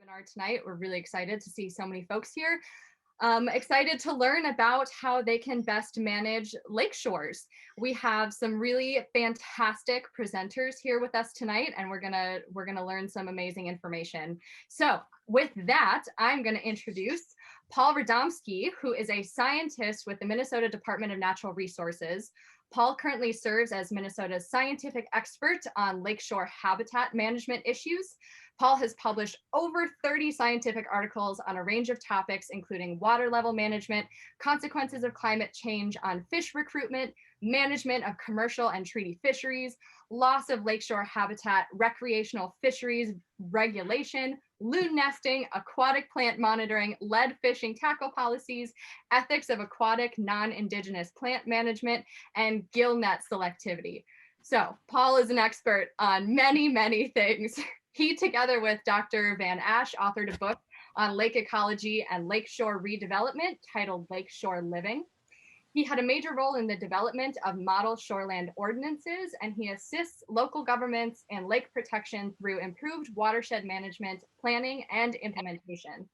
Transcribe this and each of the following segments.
webinar tonight. We're really excited to see so many folks here. Excited to learn about how they can best manage lake shores. We have some really fantastic presenters here with us tonight, and we're gonna learn some amazing information. So with that, I'm gonna introduce Paul Radomski, who is a scientist with the Minnesota Department of Natural Resources. Paul currently serves as Minnesota's scientific expert on lakeshore habitat management issues. Paul has published over 30 scientific articles on a range of topics, including water level management, consequences of climate change on fish recruitment, management of commercial and treaty fisheries, loss of lakeshore habitat, recreational fisheries regulation, loon nesting, aquatic plant monitoring, lead fishing tackle policies, ethics of aquatic non-indigenous plant management, and gill net selectivity. So Paul is an expert on many, many things. He, together with Dr. Van Ash, authored a book on lake ecology and lakeshore redevelopment titled Lakeshore Living. He had a major role in the development of model shoreland ordinances, and he assists local governments in lake protection through improved watershed management, planning, and implementation.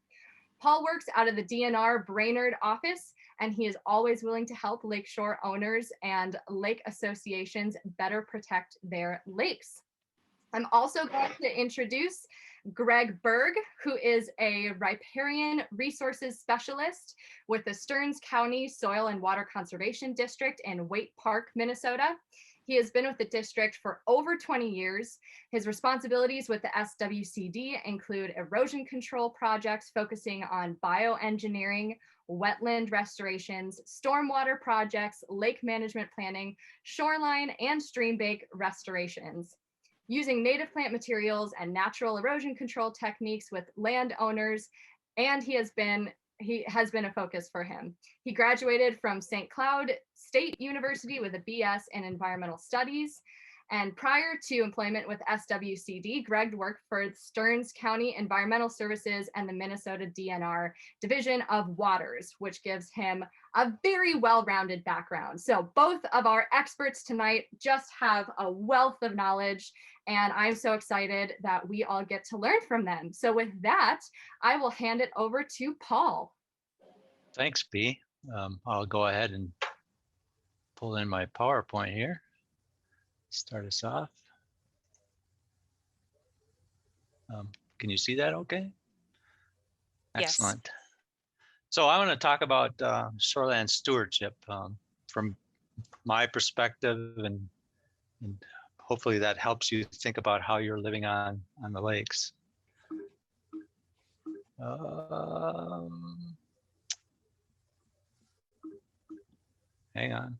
Paul works out of the DNR Brainerd office, and he is always willing to help lakeshore owners and lake associations better protect their lakes. I'm also going to introduce Greg Berg, who is a riparian resources specialist with the Stearns County Soil and Water Conservation District in Waite Park, Minnesota. He has been with the district for over 20 years. His responsibilities with the SWCD include erosion control projects focusing on bioengineering, wetland restorations, stormwater projects, lake management planning, shoreline and stream bank restorations. Using native plant materials and natural erosion control techniques with landowners, and he has been a focus for him. He graduated from St. Cloud State University with a BS in environmental studies. And prior to employment with SWCD, Greg worked for Stearns County Environmental Services and the Minnesota DNR Division of Waters, which gives him a very well-rounded background. So both of our experts tonight just have a wealth of knowledge, and I'm so excited that we all get to learn from them. So with that, I will hand it over to Paul. Thanks, B. I'll go ahead and pull in my PowerPoint here. Start us off. Can you see that okay? Excellent. Yes. So I want to talk about shoreland stewardship from my perspective, and hopefully that helps you think about how you're living on the lakes. Hang on.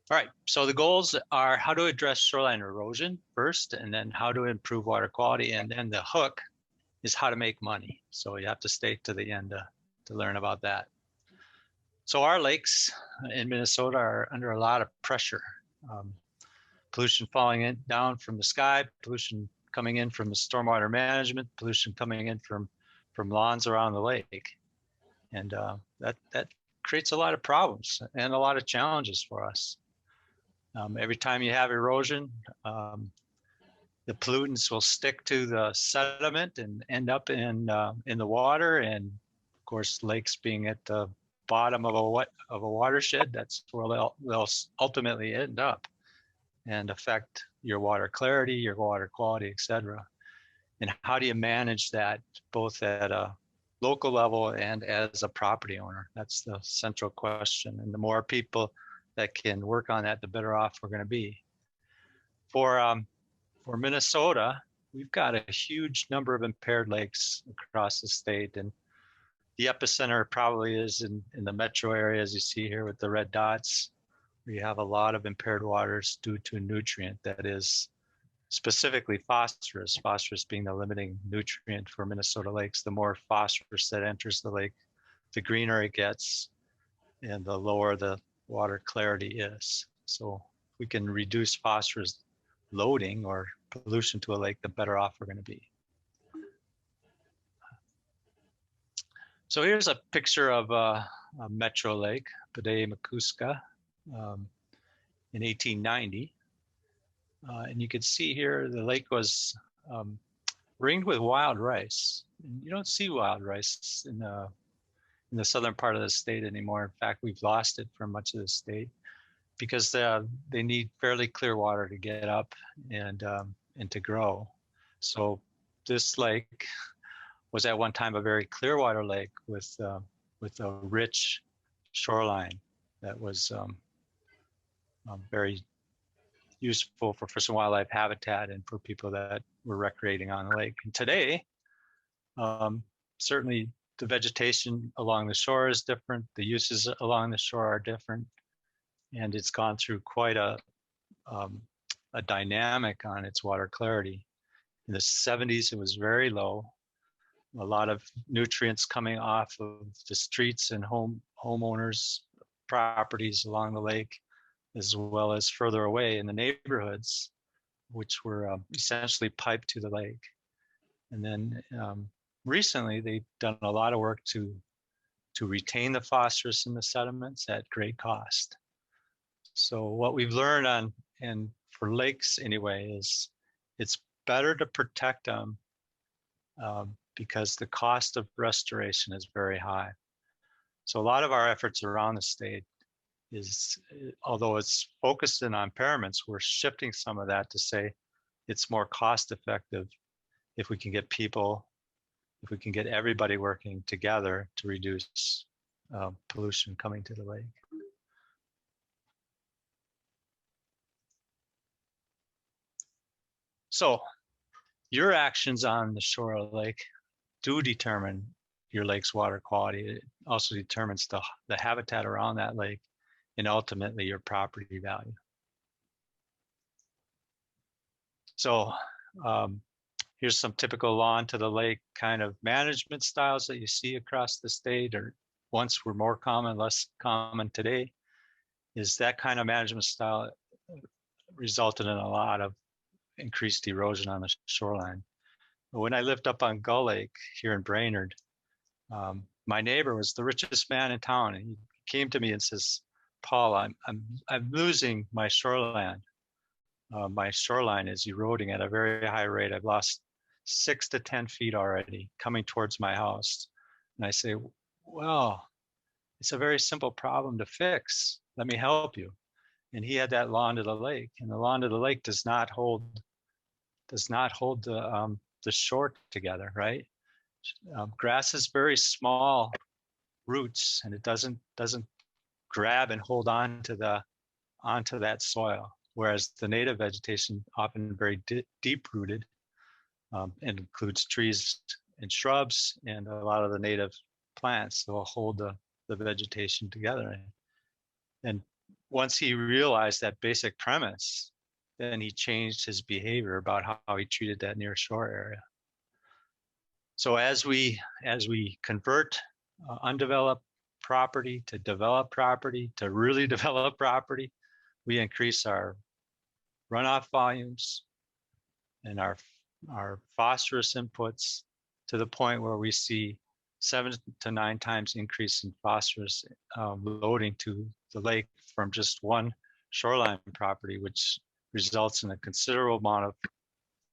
All right, so the goals are how to address shoreline erosion first, and then how to improve water quality, and then the hook is how to make money. So you have to stay to the end to learn about that. So our lakes in Minnesota are under a lot of pressure. Pollution falling down from the sky, pollution coming in from the stormwater management, pollution coming in from lawns around the lake. And that creates a lot of problems and a lot of challenges for us. Every time you have erosion, the pollutants will stick to the sediment and end up in the water. And of course, lakes being at the bottom of a watershed, that's where they'll ultimately end up and affect your water clarity, your water quality, etc. And how do you manage that both at a local level and as a property owner? That's the central question. And the more people that can work on that, the better off we're going to be. For Minnesota, we've got a huge number of impaired lakes across the state, and the epicenter probably is in the metro area, as you see here with the red dots, where you have a lot of impaired waters due to a nutrient that is specifically phosphorus, phosphorus being the limiting nutrient for Minnesota lakes. The more phosphorus that enters the lake, the greener it gets, and the lower the water clarity is. So if we can reduce phosphorus loading or pollution to a lake, the better off we're going to be. So here's a picture of a metro lake, Pide-Makuska, in 1890. And you can see here the lake was ringed with wild rice. You don't see wild rice in the southern part of the state anymore. In fact, we've lost it for much of the state because they need fairly clear water to get up and to grow. So this lake was at one time a very clear water lake with a rich shoreline that was very useful for fish and wildlife habitat and for people that were recreating on the lake. And today, certainly the vegetation along the shore is different. The uses along the shore are different. And it's gone through quite a dynamic on its water clarity. In the 70s, it was very low. A lot of nutrients coming off of the streets and homeowners' properties along the lake, as well as further away in the neighborhoods, which were essentially piped to the lake. And then recently, they've done a lot of work to retain the phosphorus in the sediments at great cost. So what we've learned and for lakes anyway, is it's better to protect them because the cost of restoration is very high. So a lot of our efforts around the state is, although it's focused in on impairments, we're shifting some of that to say it's more cost effective if we can get everybody working together to reduce pollution coming to the lake. So your actions on the shore of the lake do determine your lake's water quality. It also determines the habitat around that lake and ultimately your property value. So here's some typical lawn to the lake kind of management styles that you see across the state, or once were more common, less common today. Is that kind of management style resulted in a lot of increased erosion on the shoreline. When I lived up on Gull Lake here in Brainerd, my neighbor was the richest man in town, and he came to me and says, "Paul, I'm losing my shoreline. My shoreline is eroding at a very high rate. I've lost 6 to 10 feet already coming towards my house." And I say, "Well, it's a very simple problem to fix. Let me help you." And he had that lawn to the lake, and the lawn to the lake does not hold the shore together, right? Grass is very small roots, and it doesn't grab and hold onto that soil. Whereas the native vegetation, often very deep rooted, and includes trees and shrubs and a lot of the native plants that will hold the vegetation together. And once he realized that basic premise, then he changed his behavior about how he treated that near shore area. So as we convert undeveloped property to developed property to really developed property, we increase our runoff volumes and our phosphorus inputs to the point where we see 7 to 9 times increase in phosphorus loading to the lake from just one shoreline property, which results in a considerable amount of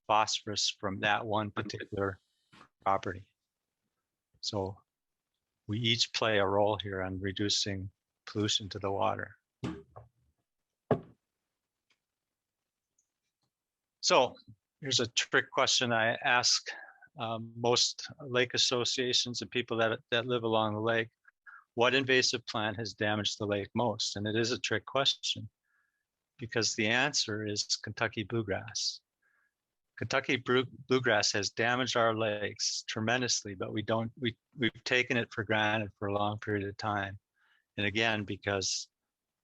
phosphorus from that one particular property. So we each play a role here on reducing pollution to the water. So here's a trick question I ask most lake associations and people that live along the lake. What invasive plant has damaged the lake most? And it is a trick question, because the answer is Kentucky bluegrass. Kentucky bluegrass has damaged our lakes tremendously, but we've taken it for granted for a long period of time. And again, because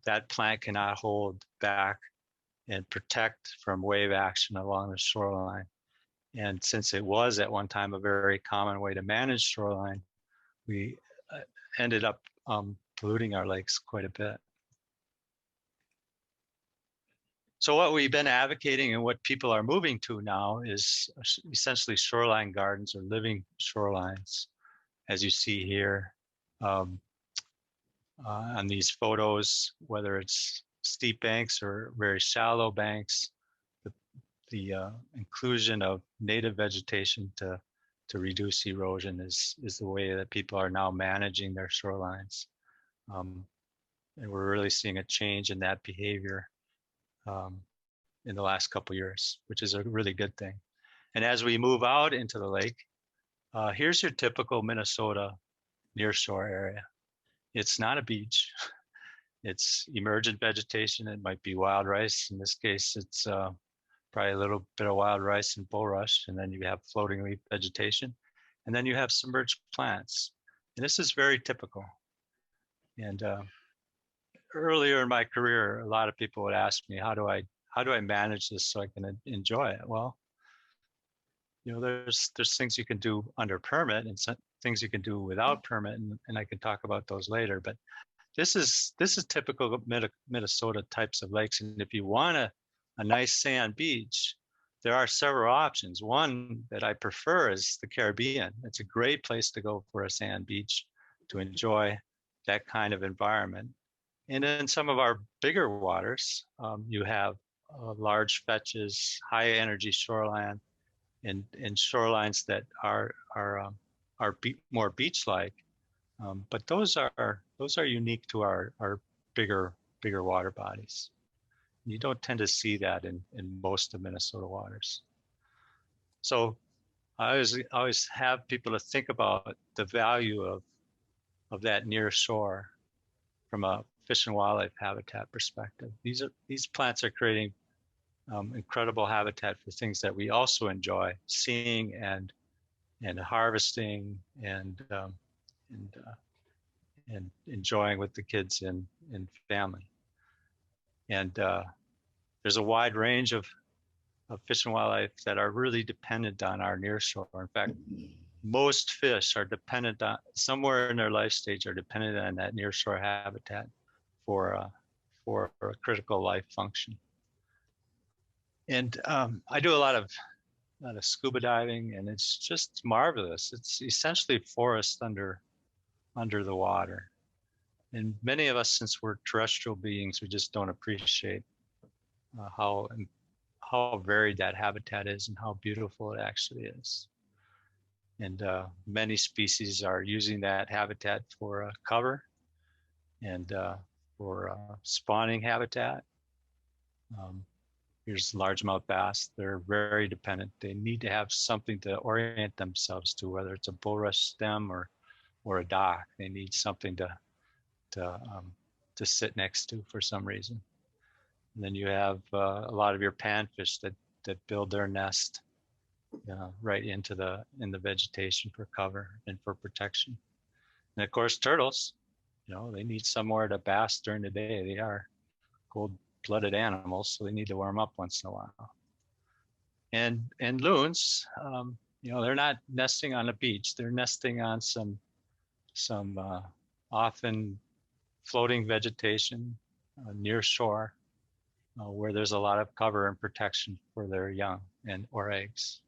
that plant cannot hold back and protect from wave action along the shoreline. And since it was at one time a very common way to manage shoreline, we ended up polluting our lakes quite a bit. So what we've been advocating and what people are moving to now is essentially shoreline gardens or living shorelines, as you see here on these photos, whether it's steep banks or very shallow banks. inclusion of native vegetation to reduce erosion is the way that people are now managing their shorelines. And we're really seeing a change in that behavior in the last couple of years, which is a really good thing. And as we move out into the lake, here's your typical Minnesota nearshore area. It's not a beach. It's emergent vegetation. It might be wild rice. In this case, it's probably a little bit of wild rice and bulrush, and then you have floating leaf vegetation, and then you have submerged plants. And this is very typical. And earlier in my career, a lot of people would ask me, how do I manage this so I can enjoy it? Well, you know, there's things you can do under permit and some things you can do without permit, and I can talk about those later. But this is typical of Minnesota types of lakes. And if you want a nice sand beach, there are several options. One that I prefer is the Caribbean. It's a great place to go for a sand beach to enjoy that kind of environment. And in some of our bigger waters, you have large fetches, high energy shoreline, and shorelines that are more beach-like. But those are unique to our bigger water bodies. You don't tend to see that in most of Minnesota waters. So I always have people to think about the value of that near shore from a fish and wildlife habitat perspective. These plants are creating incredible habitat for things that we also enjoy seeing and harvesting and enjoying with the kids and family. And there's a wide range of fish and wildlife that are really dependent on our nearshore. In fact, most fish are dependent on, somewhere in their life stage, are dependent on that nearshore habitat for a critical life function. And I do a lot of scuba diving, and it's just marvelous. It's essentially forest under the water. And many of us, since we're terrestrial beings, we just don't appreciate how varied that habitat is and how beautiful it actually is. And many species are using that habitat for cover and for spawning habitat. Here's largemouth bass. They're very dependent. They need to have something to orient themselves to, whether it's a bulrush stem or a dock. They need something to sit next to for some reason. And then you have a lot of your panfish that build their nest right in the vegetation for cover and for protection. And of course, turtles, you know, they need somewhere to bask during the day. They are cold-blooded animals, so they need to warm up once in a while. And loons, you know, they're not nesting on a beach. They're nesting on some often floating vegetation near shore, where there's a lot of cover and protection for their young or eggs.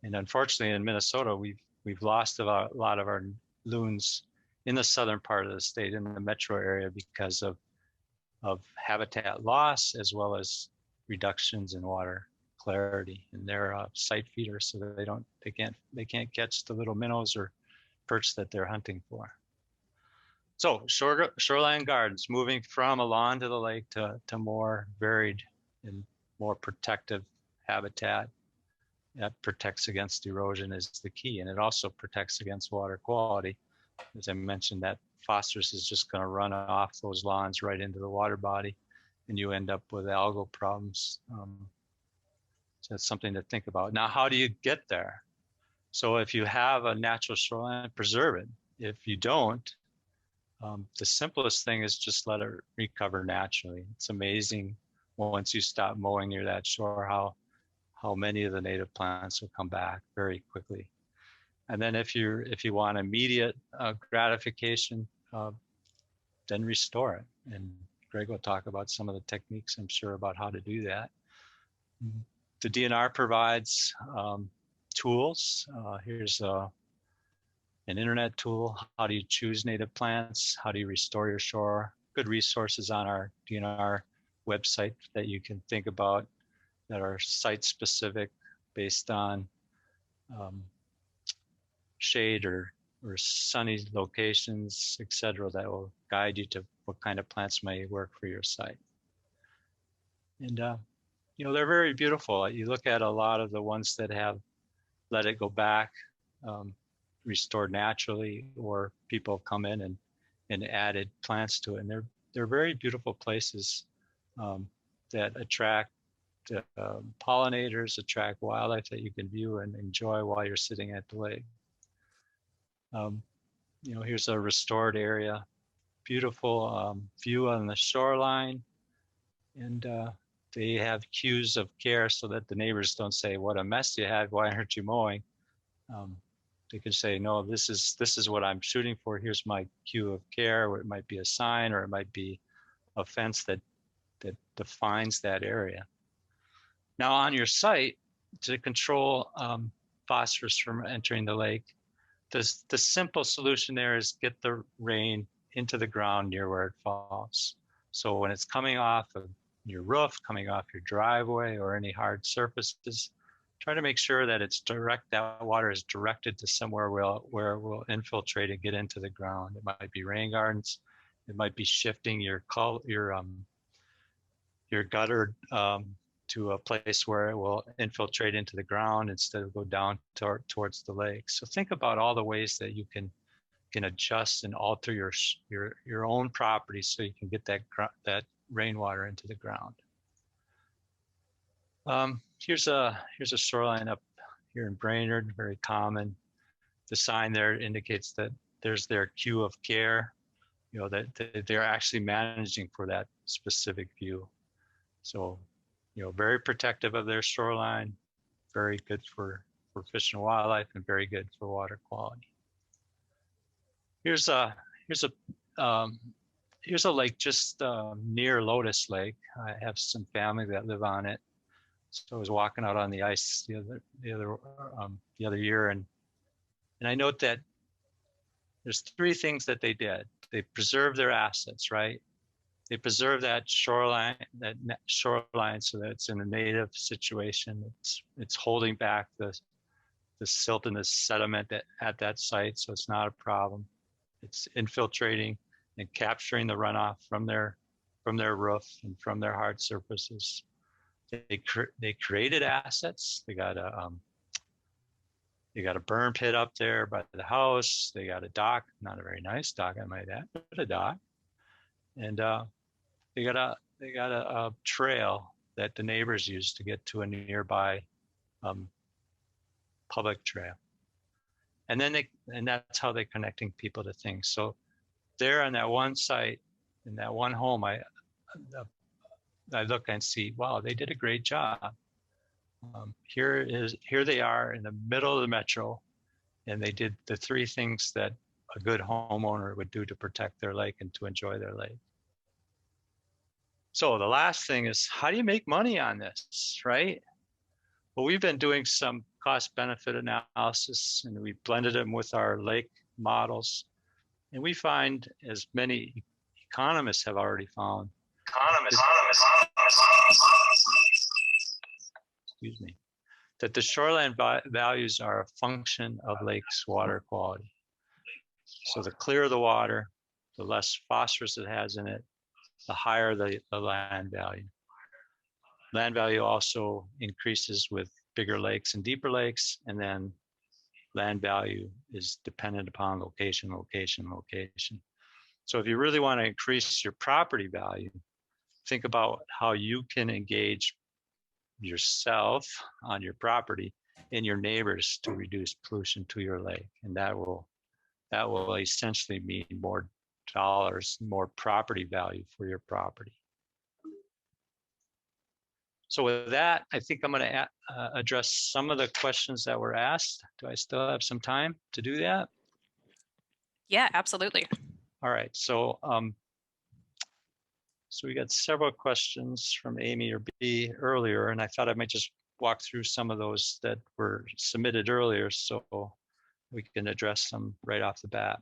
And unfortunately, in Minnesota, we've lost a lot of our loons in the southern part of the state, in the metro area, because of habitat loss, as well as reductions in water clarity. And they're site feeders, so they can't catch the little minnows or perch that they're hunting for. So shoreline gardens, moving from a lawn to the lake to more varied and more protective habitat that protects against erosion is the key. And it also protects against water quality. As I mentioned, that phosphorus is just going to run off those lawns right into the water body, and you end up with algal problems. So that's something to think about. Now, how do you get there? So if you have a natural shoreline, preserve it. If you don't, the simplest thing is just let it recover naturally. It's amazing once you stop mowing near that shore how many of the native plants will come back very quickly. And then if you want immediate gratification, then restore it. And Greg will talk about some of the techniques, I'm sure, about how to do that. The DNR provides tools. Here's an internet tool. How do you choose native plants? How do you restore your shore? Good resources on our DNR website that you can think about. that are site specific based on shade or sunny locations, etc., that will guide you to what kind of plants may work for your site. And you know, they're very beautiful. You look at a lot of the ones that have let it go back, restored naturally, or people have come in and added plants to it. And they're very beautiful places that attract pollinators, attract wildlife that you can view and enjoy while you're sitting at the lake. You know, here's a restored area, beautiful view on the shoreline, and they have cues of care so that the neighbors don't say, "What a mess you had! Why aren't you mowing?" They can say, "No, this is what I'm shooting for. Here's my cue of care." Or it might be a sign, or it might be a fence that defines that area. Now, on your site, to control phosphorus from entering the lake, the simple solution there is get the rain into the ground near where it falls. So when it's coming off of your roof, coming off your driveway or any hard surfaces, try to make sure that that water is directed to somewhere where it will infiltrate and get into the ground. It might be rain gardens. It might be shifting your gutter to a place where it will infiltrate into the ground instead of go down towards the lake. So think about all the ways that you can adjust and alter your own property so you can get that rainwater into the ground. Here's a shoreline up here in Brainerd, very common. The sign there indicates that there's their cue of care, you know, that they're actually managing for that specific view. So, you know, very protective of their shoreline, very good for fish and wildlife, and very good for water quality. Here's a lake just near Lotus Lake. I have some family that live on it. So I was walking out on the ice the other year, and I note that there's three things that they did. They preserved their assets, right? They preserve that shoreline so that it's in a native situation. It's holding back the silt and the sediment at that site, so it's not a problem. It's infiltrating and capturing the runoff from their roof and from their hard surfaces. They created assets. They got a burn pit up there by the house. They got a dock, not a very nice dock, I might add, but a dock. And they got a trail that the neighbors use to get to a nearby public trail. And that's how they're connecting people to things. So there on that one site, in that one home, I look and see, wow, they did a great job. Here they are in the middle of the metro, and they did the three things that a good homeowner would do to protect their lake and to enjoy their lake. So the last thing is, how do you make money on this, right? Well, we've been doing some cost benefit analysis, and we blended them with our lake models. And we find, as many economists have already found, that the shoreline values are a function of lakes' water quality. So the clearer the water, the less phosphorus it has in it, the higher the land value. Land value also increases with bigger lakes and deeper lakes, and then land value is dependent upon location. So if you really want to increase your property value, think about how you can engage yourself on your property and your neighbors to reduce pollution to your lake, and that will essentially mean more dollars, more property value for your property. So with that, I think I'm going to address some of the questions that were asked. Do I still have some time to do that? Yeah, absolutely. All right. So so we got several questions from Amy or B earlier, and I thought I might just walk through some of those that were submitted earlier so we can address them right off the bat.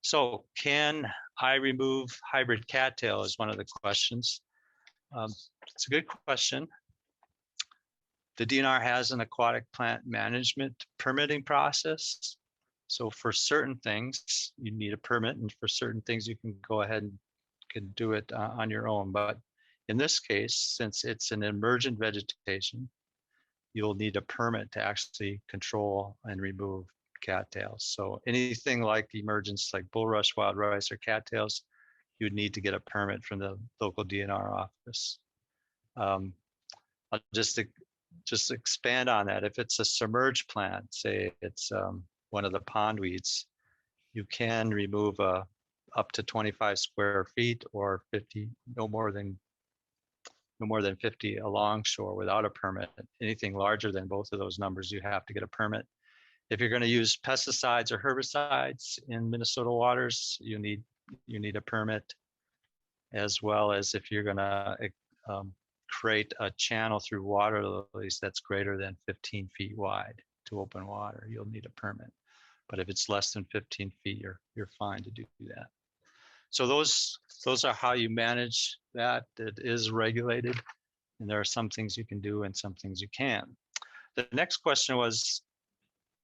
So can I remove hybrid cattail is one of the questions. It's a good question. The DNR has an aquatic plant management permitting process. So for certain things, you need a permit, and for certain things, you can go ahead and can do it on your own. But in this case, since it's an emergent vegetation, you'll need a permit to actually control and remove cattails. So anything like emergence, like bulrush, wild rice, or cattails, you'd need to get a permit from the local DNR office. I'll just expand on that. If it's a submerged plant, say it's one of the pondweeds, you can remove up to 25 square feet or 50, no more than 50 alongshore without a permit. Anything larger than both of those numbers, you have to get a permit. If you're going to use pesticides or herbicides in Minnesota waters, you need a permit, as well as if you're going to create a channel through water lilies that's greater than 15 feet wide to open water, you'll need a permit. But if it's less than 15 feet, you're fine to do that. So those are how you manage that. It is regulated, and there are some things you can do and some things you can't. The next question was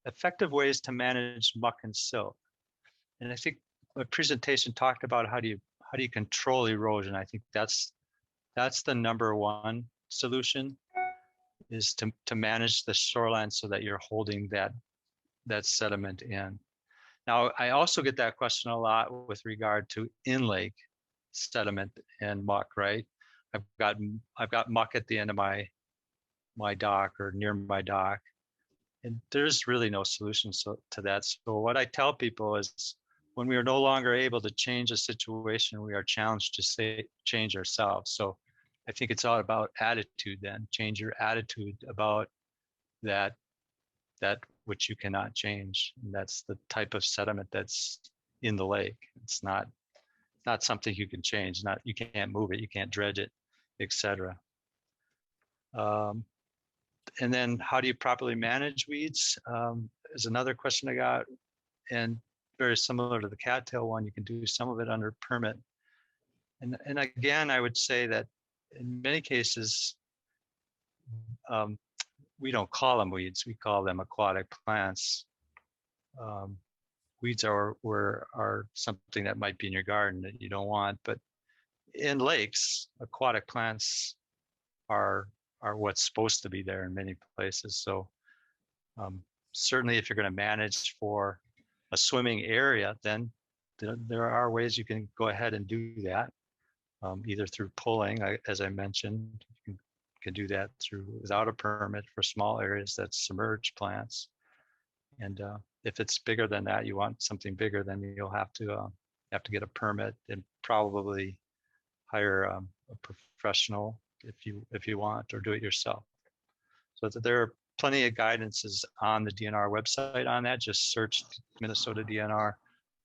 effective ways to manage muck and silt. And I think the presentation talked about how do you control erosion. I think that's the number one solution, is to manage the shoreline so that you're holding that sediment in. Now, I also get that question a lot with regard to in-lake sediment and muck, right? I've got muck at the end of my dock or near my dock, and there's really no solution to that. So what I tell people is, when we are no longer able to change a situation, we are challenged to change ourselves. So I think it's all about attitude then. Change your attitude about that which you cannot change. And that's the type of sediment that's in the lake. It's not something you can change. You can't move it, you can't dredge it, etc. And then how do you properly manage weeds is another question I got. And very similar to the cattail one, you can do some of it under permit. And again, I would say that in many cases, we don't call them weeds, we call them aquatic plants. Weeds are something that might be in your garden that you don't want, but in lakes, aquatic plants are what's supposed to be there in many places. So certainly if you're going to manage for a swimming area, then there are ways you can go ahead and do that, either through pulling, as I mentioned. You can do that without a permit for small areas that's submerged plants. And if it's bigger than that, you want something bigger, then you'll have to get a permit and probably hire a professional if you want, or do it yourself. So there are plenty of guidances on the DNR website on that. Just search Minnesota DNR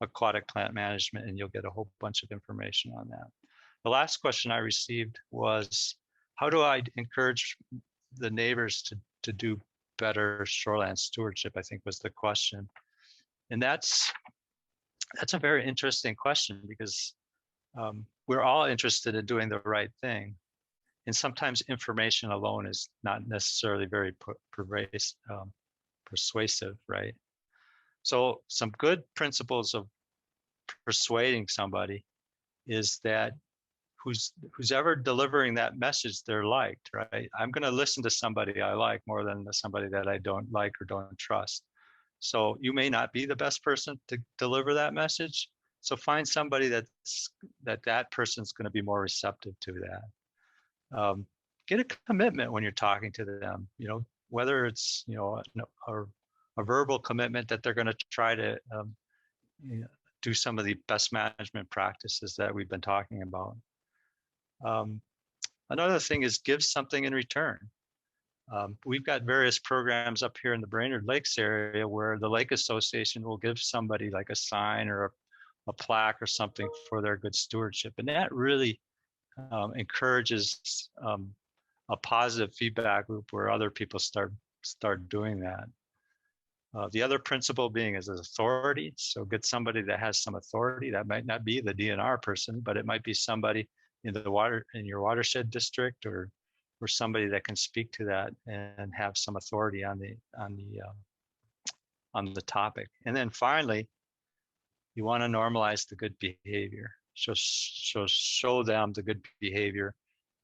aquatic plant management and you'll get a whole bunch of information on that. The last question I received was, how do I encourage the neighbors to do better shoreline stewardship, I think was the question. And that's a very interesting question, because we're all interested in doing the right thing. And sometimes information alone is not necessarily very persuasive, right? So some good principles of persuading somebody is that who's ever delivering that message, they're liked, right? I'm going to listen to somebody I like more than somebody that I don't like or don't trust. So you may not be the best person to deliver that message. So find somebody that person's going to be more receptive to that. Get a commitment when you're talking to them, whether it's, a verbal commitment that they're going to try to do some of the best management practices that we've been talking about. Another thing is give something in return. We've got various programs up here in the Brainerd Lakes area where the Lake Association will give somebody like a sign or a plaque or something for their good stewardship. And that really encourages a positive feedback loop where other people start doing that. The other principle being is authority. So get somebody that has some authority. That might not be the DNR person, but it might be somebody in your watershed district or or somebody that can speak to that and have some authority on the topic. And then finally, you want to normalize the good behavior. Show them the good behavior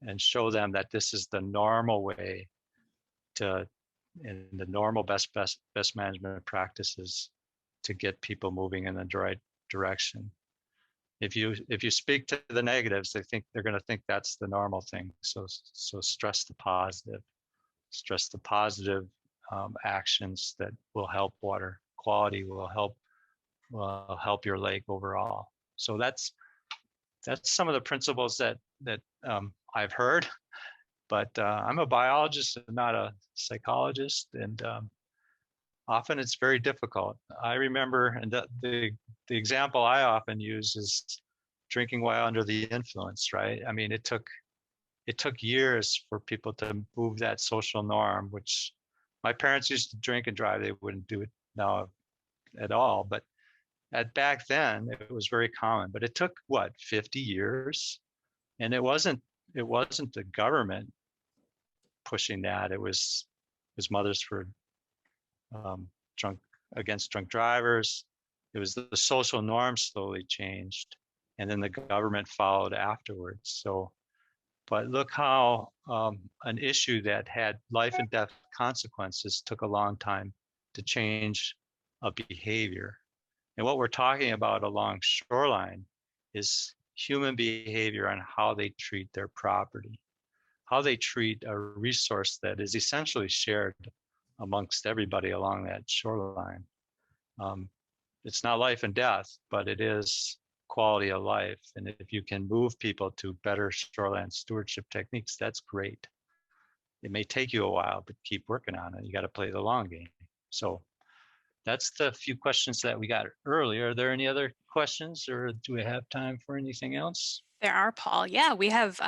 and show them that this is the normal way to, in the normal best management practices to get people moving in the right direction. If you speak to the negatives, they're going to think that's the normal thing. So stress the positive actions that will help water quality, will help your lake overall. So that's some of the principles that I've heard, but I'm a biologist and not a psychologist, and often it's very difficult. I remember, and the example I often use is drinking while under the influence, right? I mean, it took years for people to move that social norm, which my parents used to drink and drive. They wouldn't do it now at all, but back then it was very common. But it took, what, 50 years? And it wasn't the government pushing that. It was Mothers for Against Drunk Drivers. It was the social norm slowly changed, and then the government followed afterwards. So, but look how an issue that had life and death consequences took a long time to change a behavior. And what we're talking about along shoreline is human behavior on how they treat their property, how they treat a resource that is essentially shared amongst everybody along that shoreline. It's not life and death, but it is quality of life. And if you can move people to better shoreline stewardship techniques, that's great. It may take you a while, but keep working on it. You got to play the long game. So that's the few questions that we got earlier. Are there any other questions, or do we have time for anything else? There are, Paul. Yeah, we have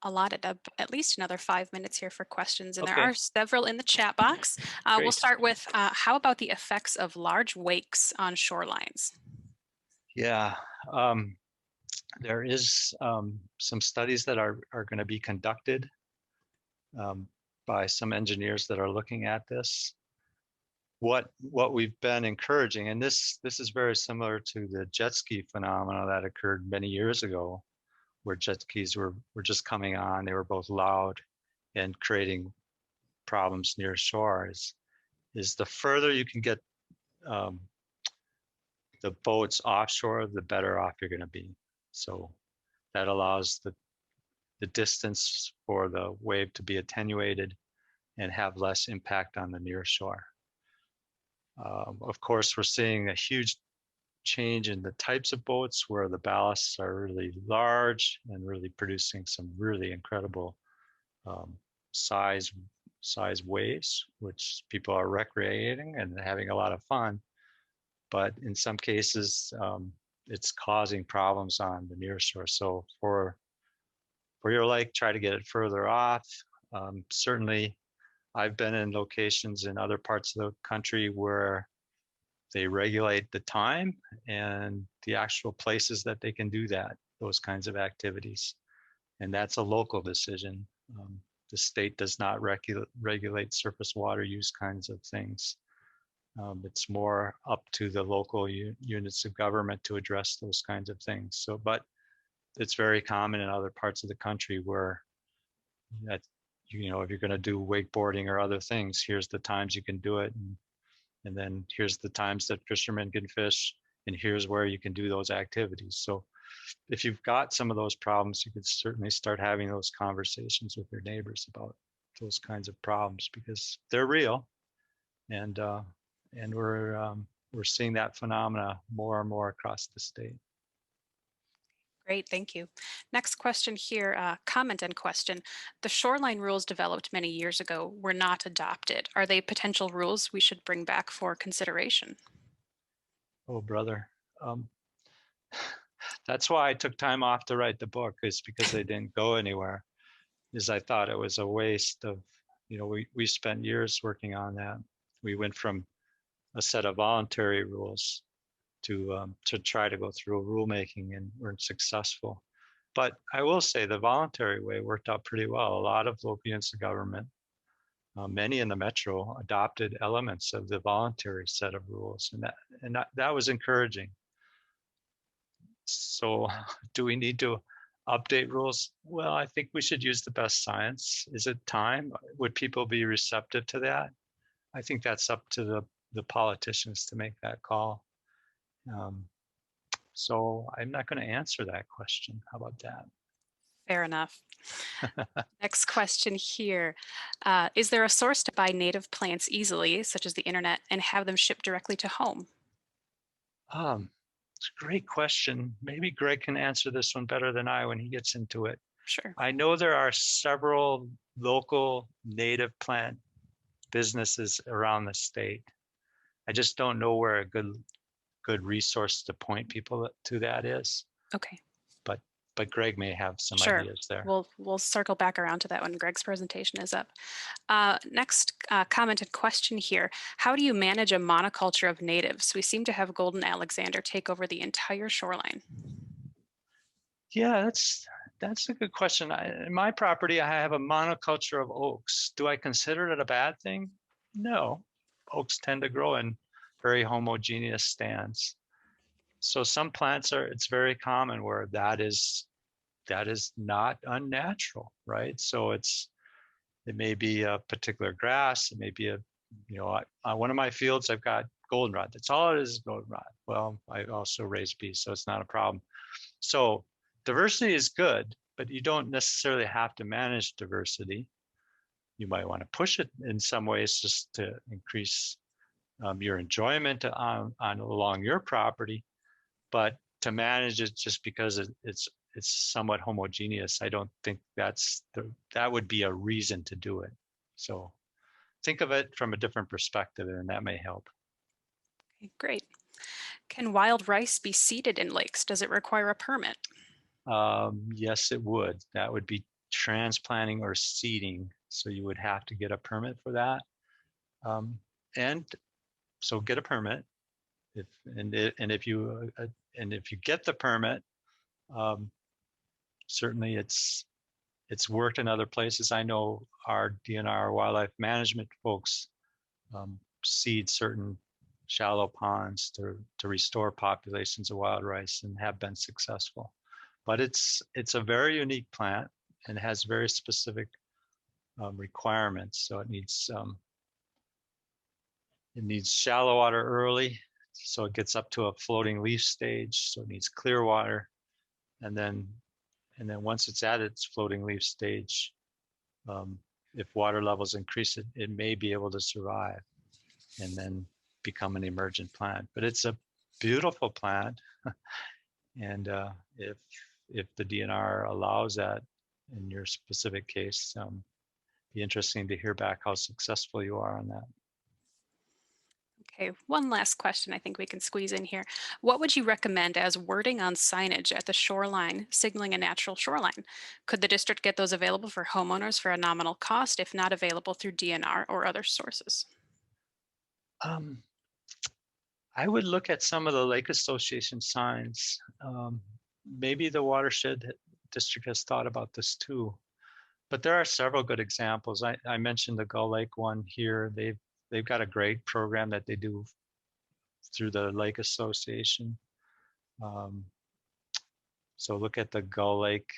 allotted up at least another 5 minutes here for questions, and Okay. there are several in the chat box. We'll start with how about the effects of large wakes on shorelines? Yeah, there is some studies that are going to be conducted by some engineers that are looking at this. What we've been encouraging, and this is very similar to the jet ski phenomena that occurred many years ago, where jet skis were just coming on. They were both loud and creating problems near shore. Is the further you can get the boats offshore, the better off you're going to be. So that allows the distance for the wave to be attenuated and have less impact on the near shore. Of course, we're seeing a huge change in the types of boats where the ballasts are really large and really producing some really incredible size waves, which people are recreating and having a lot of fun. But in some cases, it's causing problems on the near shore. So for your lake, try to get it further off. Certainly, I've been in locations in other parts of the country where they regulate the time and the actual places that they can do those kinds of activities. And that's a local decision. The state does not regulate surface water use kinds of things. It's more up to the local units of government to address those kinds of things. So, but it's very common in other parts of the country where that, if you're going to do wakeboarding or other things, here's the times you can do it. And then here's the times that fishermen can fish, and here's where you can do those activities. So if you've got some of those problems, you could certainly start having those conversations with your neighbors about those kinds of problems, because they're real. And we're seeing that phenomena more and more across the state. Great, thank you. Next question here, comment and question. The shoreline rules developed many years ago were not adopted. Are they potential rules we should bring back for consideration? Oh, brother. That's why I took time off to write the book, is because they didn't go anywhere. Is I thought it was a waste of, we spent years working on that. We went from a set of voluntary rules to try to go through rulemaking, and weren't successful. But I will say the voluntary way worked out pretty well. A lot of local units of government, many in the metro, adopted elements of the voluntary set of rules, and that was encouraging. So do we need to update rules? Well, I think we should use the best science. Is it time? Would people be receptive to that? I think that's up to the politicians to make that call. So I'm not going to answer that question. How about that? Fair enough. Next question here. Is there a source to buy native plants easily, such as the internet, and have them shipped directly to home? It's a great question. Maybe Greg can answer this one better than I when he gets into it. Sure. I know there are several local native plant businesses around the state. I just don't know where a good resource to point people to that is. Okay. But Greg may have some Sure. ideas there. We'll circle back around to that when Greg's presentation is up. Next comment and question here. How do you manage a monoculture of natives? We seem to have golden Alexander take over the entire shoreline. Yeah, that's a good question. In my property, I have a monoculture of oaks. Do I consider it a bad thing? No. Oaks tend to grow in very homogeneous stands. So some plants it's very common where that is not unnatural, right? So it may be a particular grass, it may be on one of my fields, I've got goldenrod. That's all it is, goldenrod. Well, I also raise bees, so it's not a problem. So diversity is good, but you don't necessarily have to manage diversity. You might want to push it in some ways just to increase your enjoyment along your property. But to manage it just because it's somewhat homogeneous, I don't think that would be a reason to do it. So think of it from a different perspective, and that may help. Okay, great. Can wild rice be seeded in lakes? Does it require a permit? Yes, it would. That would be transplanting or seeding. So you would have to get a permit for that. And so get a permit. If you get the permit, certainly it's worked in other places. I know our DNR wildlife management folks seed certain shallow ponds to restore populations of wild rice and have been successful. But it's a very unique plant and has very specific requirements. So it needs shallow water early, so it gets up to a floating leaf stage. So it needs clear water, and then once it's at its floating leaf stage, if water levels increase, it may be able to survive and then become an emergent plant. But it's a beautiful plant, and if the DNR allows that in your specific case, be interesting to hear back how successful you are on that. Okay, one last question I think we can squeeze in here. What would you recommend as wording on signage at the shoreline signaling a natural shoreline? Could the district get those available for homeowners for a nominal cost if not available through DNR or other sources? I would look at some of the Lake Association signs. Maybe the Watershed district has thought about this too, but there are several good examples. I mentioned the Gull Lake one here. They've got a great program that they do through the Lake Association. So look at the Gull Lake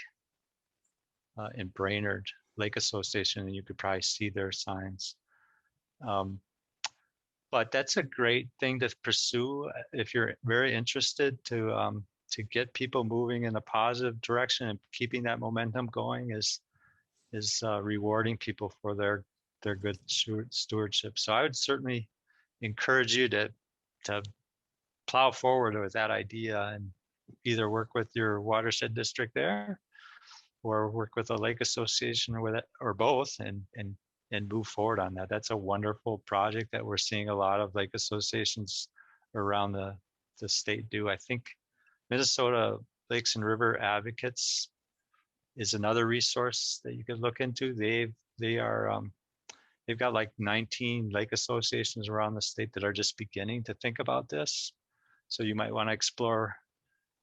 in Brainerd Lake Association, and you could probably see their signs. But that's a great thing to pursue if you're very interested to get people moving in a positive direction, and keeping that momentum going is rewarding people for their good stewardship. So I would certainly encourage you to plow forward with that idea and either work with your watershed district there or work with a lake association or both and move forward on that. That's a wonderful project that we're seeing a lot of lake associations around the state do. I think Minnesota Lakes and River Advocates is another resource that you could look into. They've got like 19 lake associations around the state that are just beginning to think about this. So you might want to explore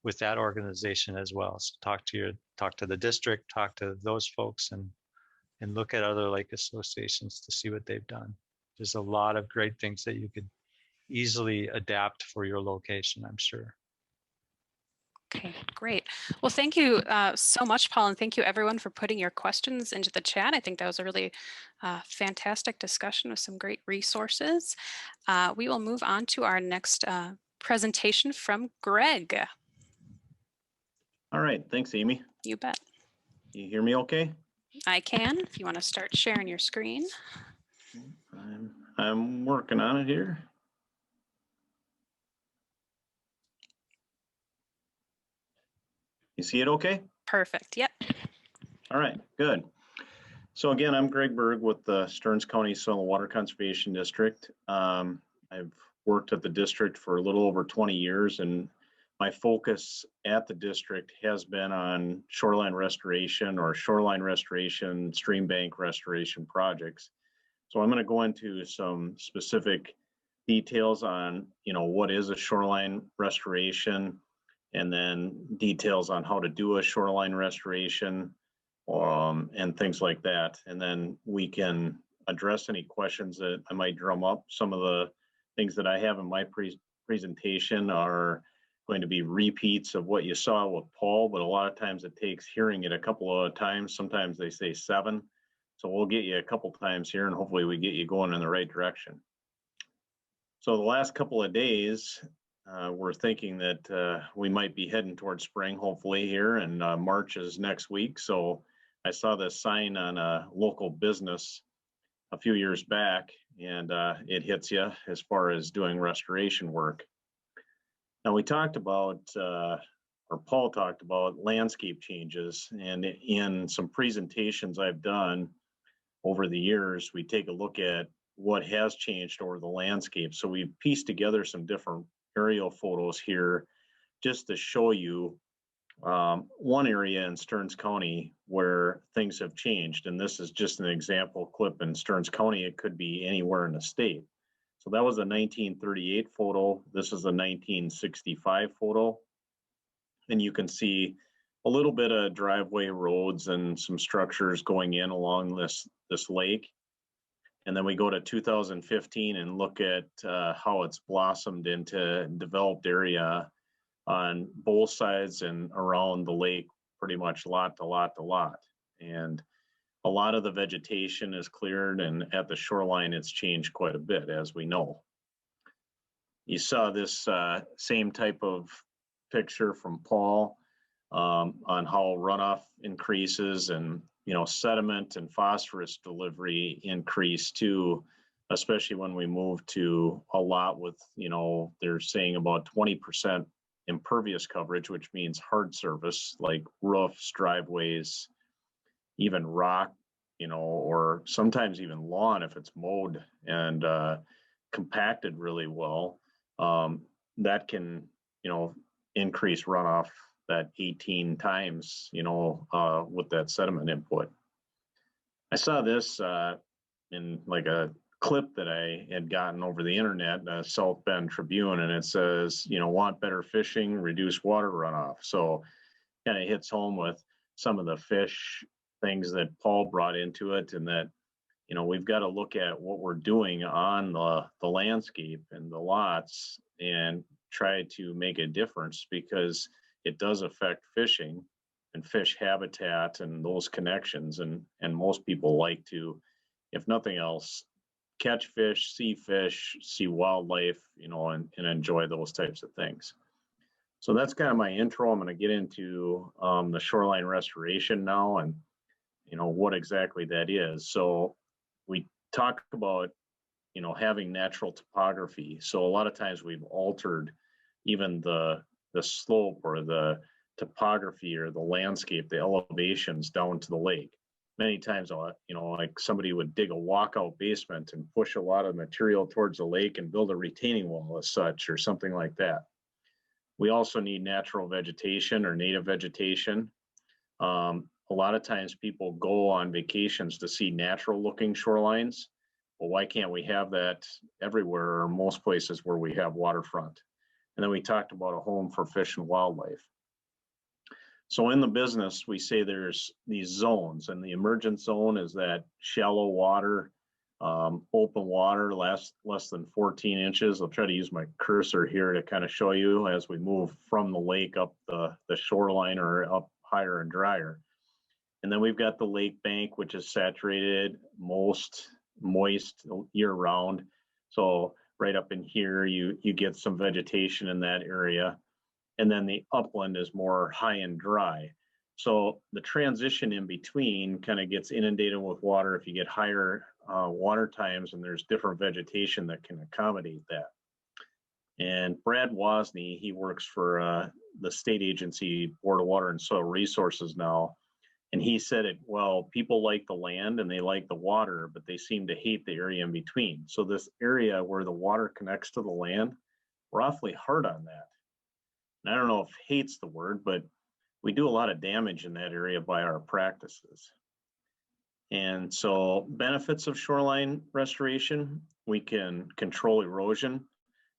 with that organization as well. So talk to the district, talk to those folks, and look at other lake associations to see what they've done. There's a lot of great things that you could easily adapt for your location, I'm sure. Okay, great. Well, thank you so much, Paul, and thank you everyone for putting your questions into the chat. I think that was a really fantastic discussion with some great resources. We will move on to our next presentation from Greg. All right, thanks, Amy. You bet. You hear me okay? I can, if you want to start sharing your screen. I'm working on it here. You see it okay? Perfect, yep. All right, good. So again, I'm Greg Berg with the Stearns County Soil and Water Conservation District. I've worked at the district for a little over 20 years, and my focus at the district has been on shoreline restoration or shoreline restoration, stream bank restoration projects. So I'm going to go into some specific details on, what is a shoreline restoration, and then details on how to do a shoreline restoration, and things like that. And then we can address any questions that I might drum up. Some of the things that I have in my presentation are going to be repeats of what you saw with Paul, but a lot of times it takes hearing it a couple of times. Sometimes they say 7. So we'll get you a couple times here, and hopefully we get you going in the right direction. So the last couple of days, we're thinking that we might be heading towards spring, hopefully here, and March is next week. So I saw this sign on a local business a few years back, and it hits you as far as doing restoration work. Now we talked about, or Paul talked about landscape changes, and in some presentations I've done over the years, we take a look at what has changed over the landscape. So we've pieced together some different aerial photos here just to show you one area in Stearns County where things have changed. And this is just an example clip in Stearns County. It could be anywhere in the state. So that was a 1938 photo. This is a 1965 photo. And you can see a little bit of driveway roads and some structures going in along this lake. And then we go to 2015 and look at how it's blossomed into developed area on both sides and around the lake, pretty much lot to lot to lot. And a lot of the vegetation is cleared, and at the shoreline, it's changed quite a bit, as we know. You saw this same type of picture from Paul on how runoff increases, and sediment and phosphorus delivery increase too, especially when we move to a lot with, they're saying about 20% impervious coverage, which means hard surface like roofs, driveways, even rock, or sometimes even lawn if it's mowed and compacted really well. That can, increase runoff that 18 times, with that sediment input. I saw this in like a clip that I had gotten over the internet, South Bend Tribune, and it says, want better fishing, reduce water runoff. So kind of hits home with some of the fish things that Paul brought into it, and that, we've got to look at what we're doing on the landscape and the lots and try to make a difference, because it does affect fishing and fish habitat and those connections. And most people like to, if nothing else, catch fish, see wildlife, and enjoy those types of things. So that's kind of my intro. I'm going to get into the shoreline restoration now, and what exactly that is. So we talk about having natural topography. So a lot of times we've altered even the slope or the topography or the landscape, the elevations down to the lake. Many times, like somebody would dig a walkout basement and push a lot of material towards the lake and build a retaining wall as such, or something like that. We also need natural vegetation or native vegetation. A lot of times people go on vacations to see natural looking shorelines. Well, why can't we have that everywhere or most places where we have waterfront? And then we talked about a home for fish and wildlife. So in the business, we say there's these zones, and the emergent zone is that shallow water, open water, less than 14 inches. I'll try to use my cursor here to kind of show you as we move from the lake up the shoreline or up higher and drier. And then we've got the lake bank, which is saturated, most moist year round. So right up in here, you get some vegetation in that area. And then the upland is more high and dry. So the transition in between kind of gets inundated with water if you get higher water times, and there's different vegetation that can accommodate that. And Brad Wozni, he works for the state agency, Board of Water and Soil Resources now. And he said it, well, people like the land and they like the water, but they seem to hate the area in between. So this area where the water connects to the land, we're awfully hard on that. And I don't know if hate's the word, but we do a lot of damage in that area by our practices. And so benefits of shoreline restoration, we can control erosion.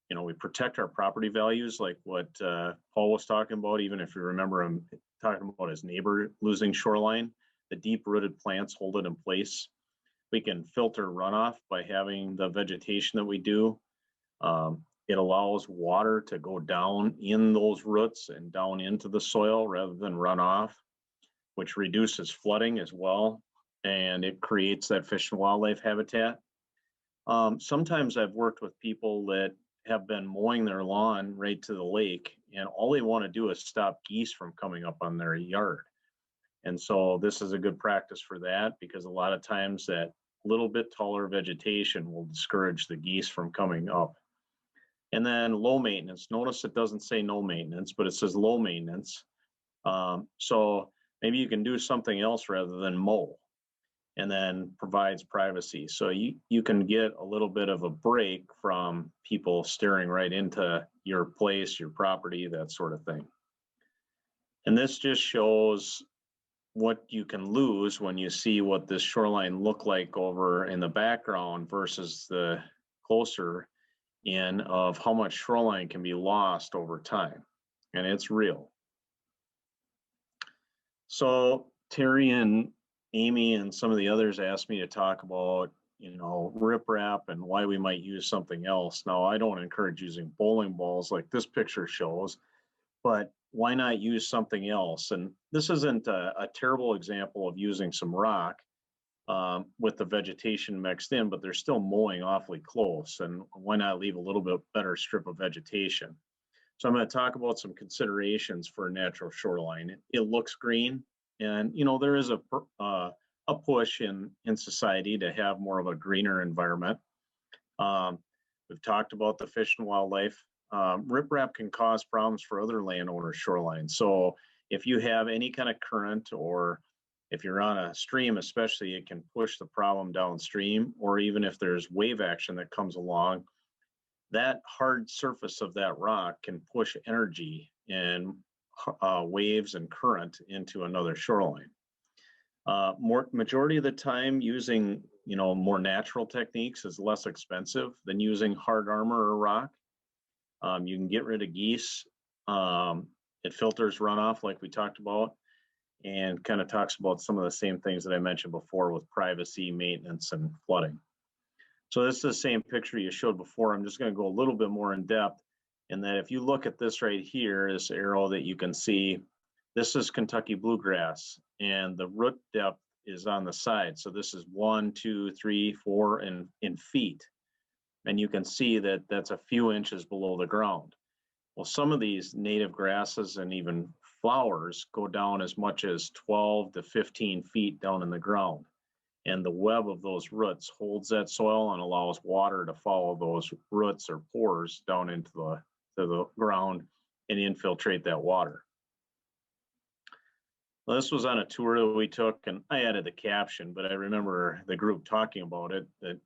You know, we protect our property values, like what Paul was talking about, even if you remember him talking about his neighbor losing shoreline. The deep-rooted plants hold it in place. We can filter runoff by having the vegetation that we do. It allows water to go down in those roots and down into the soil rather than run off, which reduces flooding as well. And it creates that fish and wildlife habitat. Sometimes I've worked with people that have been mowing their lawn right to the lake, and all they want to do is stop geese from coming up on their yard. And so this is a good practice for that, because a lot of times that little bit taller vegetation will discourage the geese from coming up. And then low maintenance. Notice it doesn't say no maintenance, but it says low maintenance. So maybe you can do something else rather than mow, and then provides privacy. So you can get a little bit of a break from people staring right into your place, your property, that sort of thing. And this just shows what you can lose when you see what this shoreline looked like over in the background versus the closer in of how much shoreline can be lost over time. And it's real. So Terry and Amy and some of the others asked me to talk about, you know, riprap and why we might use something else. Now, I don't encourage using bowling balls like this picture shows, but why not use something else? And this isn't a terrible example of using some rock with the vegetation mixed in, but they're still mowing awfully close. And why not leave a little bit better strip of vegetation? So I'm going to talk about some considerations for a natural shoreline. It looks green. And, you know, there is a push in society to have more of a greener environment. We've talked about the fish and wildlife. Riprap can cause problems for other landowners' shorelines. So if you have any kind of current, or if you're on a stream especially, it can push the problem downstream, or even if there's wave action that comes along, that hard surface of that rock can push energy and waves and current into another shoreline. Majority of the time, using more natural techniques is less expensive than using hard armor or rock. You can get rid of geese. It filters runoff like we talked about, and kind of talks about some of the same things that I mentioned before with privacy, maintenance, and flooding. So this is the same picture you showed before. I'm just going to go a little bit more in depth. And that if you look at this right here, this arrow that you can see, this is Kentucky bluegrass, and the root depth is on the side. So this is 1, 2, 3, 4 in feet. And you can see that that's a few inches below the ground. Well, some of these native grasses and even flowers go down as much as 12 to 15 feet down in the ground. And the web of those roots holds that soil and allows water to follow those roots or pores down into the ground and infiltrate that water. Well, this was on a tour that we took, and I added the caption, but I remember the group talking about it, that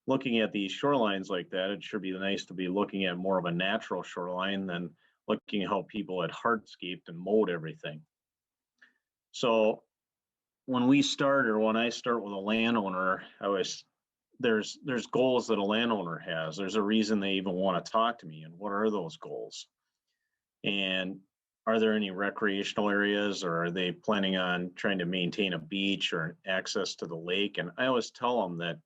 looking at these shorelines like that, it should be nice to be looking at more of a natural shoreline than looking at how people had hardscaped and mowed everything. So when I start with a landowner, I always there's goals that a landowner has. There's a reason they even want to talk to me, and what are those goals? And are there any recreational areas, or are they planning on trying to maintain a beach or access to the lake? And I always tell them that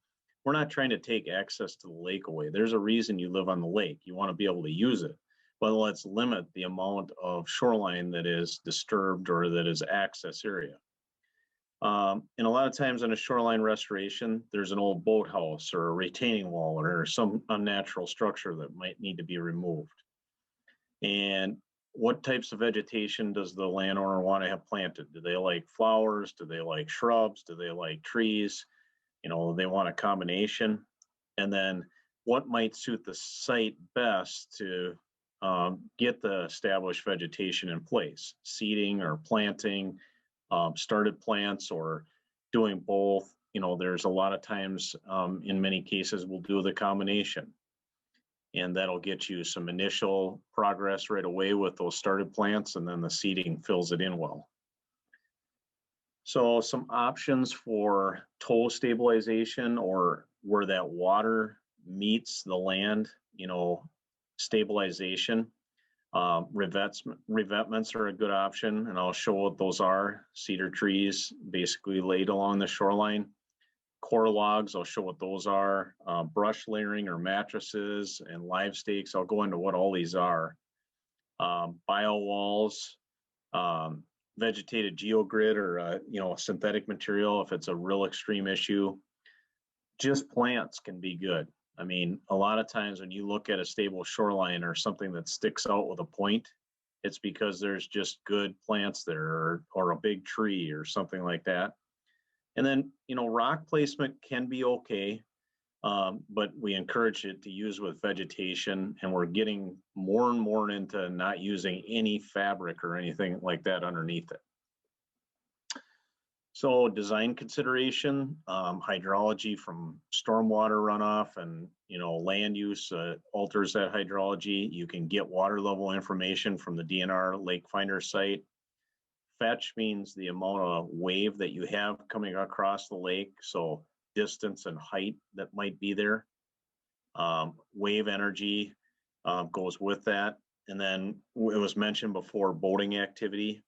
we're not trying to take access to the lake away. There's a reason you live on the lake. You want to be able to use it. But let's limit the amount of shoreline that is disturbed or that is access area. And a lot of times in a shoreline restoration, there's an old boathouse or a retaining wall or some unnatural structure that might need to be removed. And what types of vegetation does the landowner want to have planted? Do they like flowers? Do they like shrubs? Do they like trees? You know, they want a combination. And then what might suit the site best to get the established vegetation in place? Seeding or planting, started plants, or doing both. You know, there's a lot of times, in many cases, we'll do the combination. And that'll get you some initial progress right away with those started plants, and then the seeding fills it in well. So some options for toe stabilization, or where that water meets the land, you know, stabilization. Revetments are a good option, and I'll show what those are. Cedar trees basically laid along the shoreline. Core logs, I'll show what those are. Brush layering or mattresses and live stakes, I'll go into what all these are. Bio walls, vegetated geogrid, or you know, synthetic material if it's a real extreme issue. Just plants can be good. I mean, a lot of times when you look at a stable shoreline or something that sticks out with a point, it's because there's just good plants there, or a big tree or something like that. And then, you know, rock placement can be okay, but we encourage it to use with vegetation, and we're getting more and more into not using any fabric or anything like that underneath it. So design consideration, hydrology from stormwater runoff, and, you know, land use alters that hydrology. You can get water level information from the DNR Lake Finder site. Fetch means the amount of wave that you have coming across the lake, so distance and height that might be there. Wave energy goes with that. And then it was mentioned before, boating activity.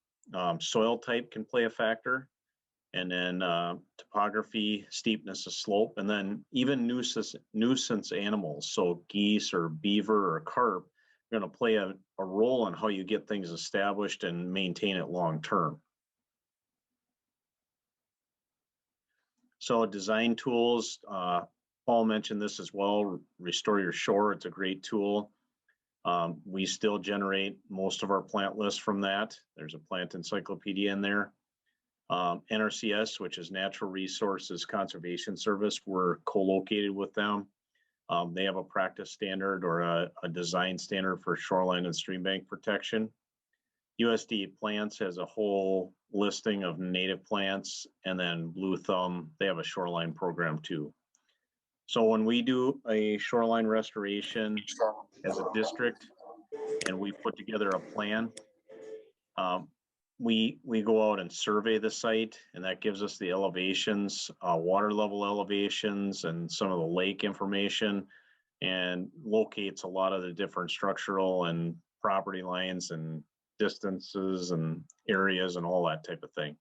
Soil type can play a factor. And then topography, steepness of slope, and then even nuisance animals. So geese or beaver or carp are going to play a role in how you get things established and maintain it long term. So design tools, Paul mentioned this as well. Restore Your Shore, it's a great tool. We still generate most of our plant lists from that. There's a plant encyclopedia in there. NRCS, which is Natural Resources Conservation Service, we're co-located with them. They have a practice standard or a design standard for shoreline and stream bank protection. USDA Plants has a whole listing of native plants, and then Blue Thumb, they have a shoreline program too. So when we do a shoreline restoration as a district and we put together a plan, we go out and survey the site, and that gives us the elevations, water level elevations, and some of the lake information, and locates a lot of the different structural and property lines and distances and areas and all that type of thing.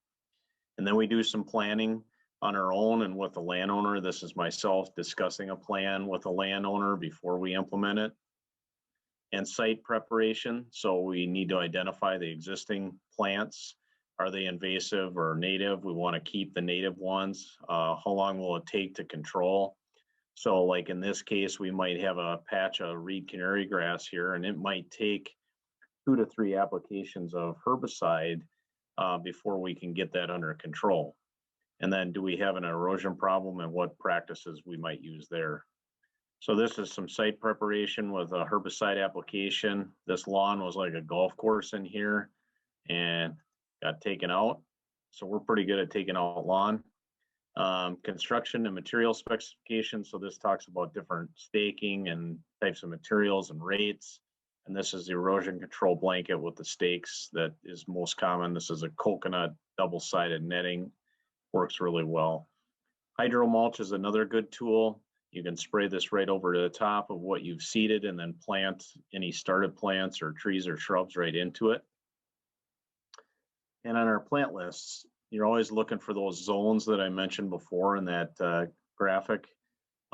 And then we do some planning on our own and with the landowner. This is myself discussing a plan with the landowner before we implement it. And site preparation. So we need to identify the existing plants. Are they invasive or native? We want to keep the native ones. How long will it take to control? So like in this case, we might have a patch of reed canary grass here, and it might take 2 to 3 applications of herbicide before we can get that under control. And then do we have an erosion problem, and what practices we might use there? So this is some site preparation with a herbicide application. This lawn was like a golf course in here and got taken out. So we're pretty good at taking out lawn. Construction and material specifications. So this talks about different staking and types of materials and rates. And this is the erosion control blanket with the stakes that is most common. This is a coconut double-sided netting, works really well. Hydro mulch is another good tool. You can spray this right over to the top of what you've seeded and then plant any started plants or trees or shrubs right into it. And on our plant lists, you're always looking for those zones that I mentioned before in that graphic.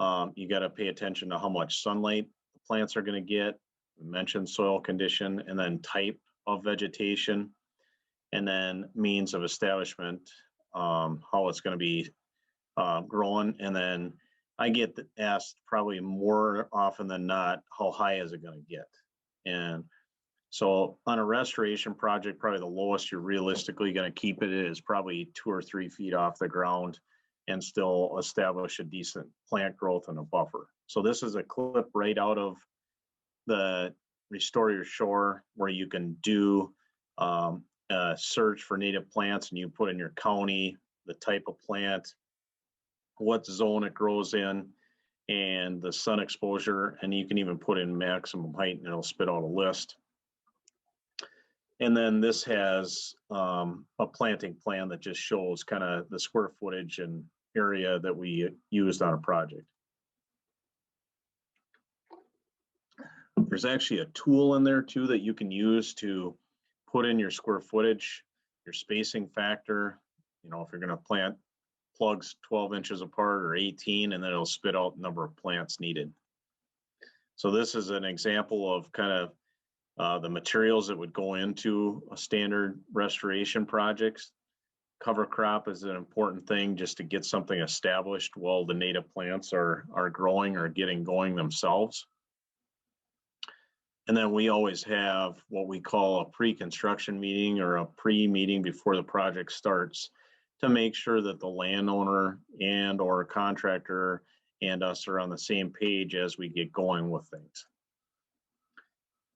You got to pay attention to how much sunlight the plants are going to get. We mentioned soil condition, and then type of vegetation, and then means of establishment, how it's going to be growing. And then I get asked probably more often than not, how high is it going to get? And so on a restoration project, probably the lowest you're realistically going to keep it is probably 2 or 3 feet off the ground and still establish a decent plant growth and a buffer. So this is a clip right out of the Restore Your Shore, where you can do a search for native plants, and you put in your county, the type of plant, what zone it grows in, and the sun exposure, and you can even put in maximum height and it'll spit out a list. And then this has a planting plan that just shows kind of the square footage and area that we used on a project. There's actually a tool in there too that you can use to put in your square footage, your spacing factor. You know, if you're going to plant plugs 12 inches apart or 18, and then it'll spit out the number of plants needed. So this is an example of kind of the materials that would go into a standard restoration project. Cover crop is an important thing just to get something established while the native plants are growing or getting going themselves. And then we always have what we call a pre-construction meeting or a pre-meeting before the project starts to make sure that the landowner and or contractor and us are on the same page as we get going with things.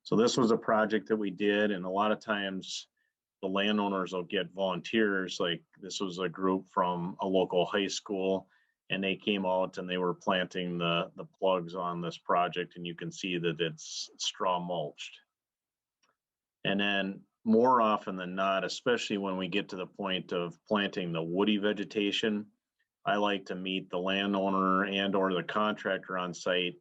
So this was a project that we did, and a lot of times the landowners will get volunteers. Like this was a group from a local high school, and they came out and they were planting the plugs on this project, and you can see that it's straw mulched. And then more often than not, especially when we get to the point of planting the woody vegetation, I like to meet the landowner and or the contractor on site,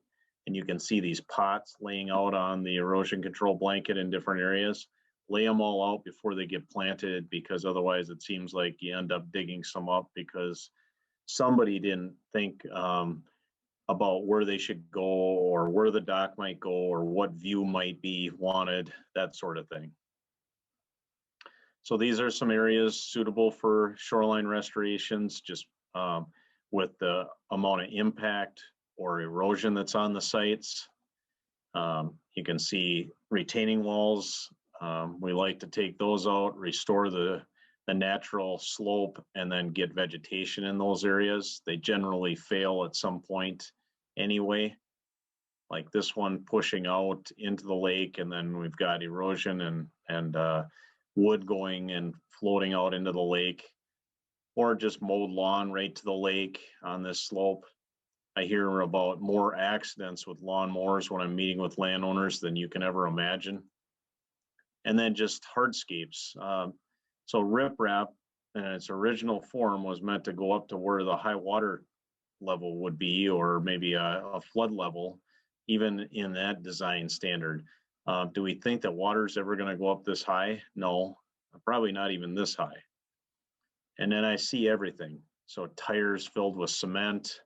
and you can see these pots laying out on the erosion control blanket in different areas. Lay them all out before they get planted, because otherwise it seems like you end up digging some up because somebody didn't think about where they should go or where the dock might go or what view might be wanted, that sort of thing. So these are some areas suitable for shoreline restorations, just with the amount of impact or erosion that's on the sites. You can see retaining walls. We like to take those out, restore the natural slope, and then get vegetation in those areas. They generally fail at some point anyway, like this one pushing out into the lake, and then we've got erosion and wood going and floating out into the lake, or just mowed lawn right to the lake on this slope. I hear about more accidents with lawnmowers when I'm meeting with landowners than you can ever imagine. And then just hardscapes. So riprap in its original form was meant to go up to where the high water level would be, or maybe a flood level, even in that design standard. Do we think that water's ever going to go up this high? No, probably not even this high. And then I see everything. So tires filled with cement,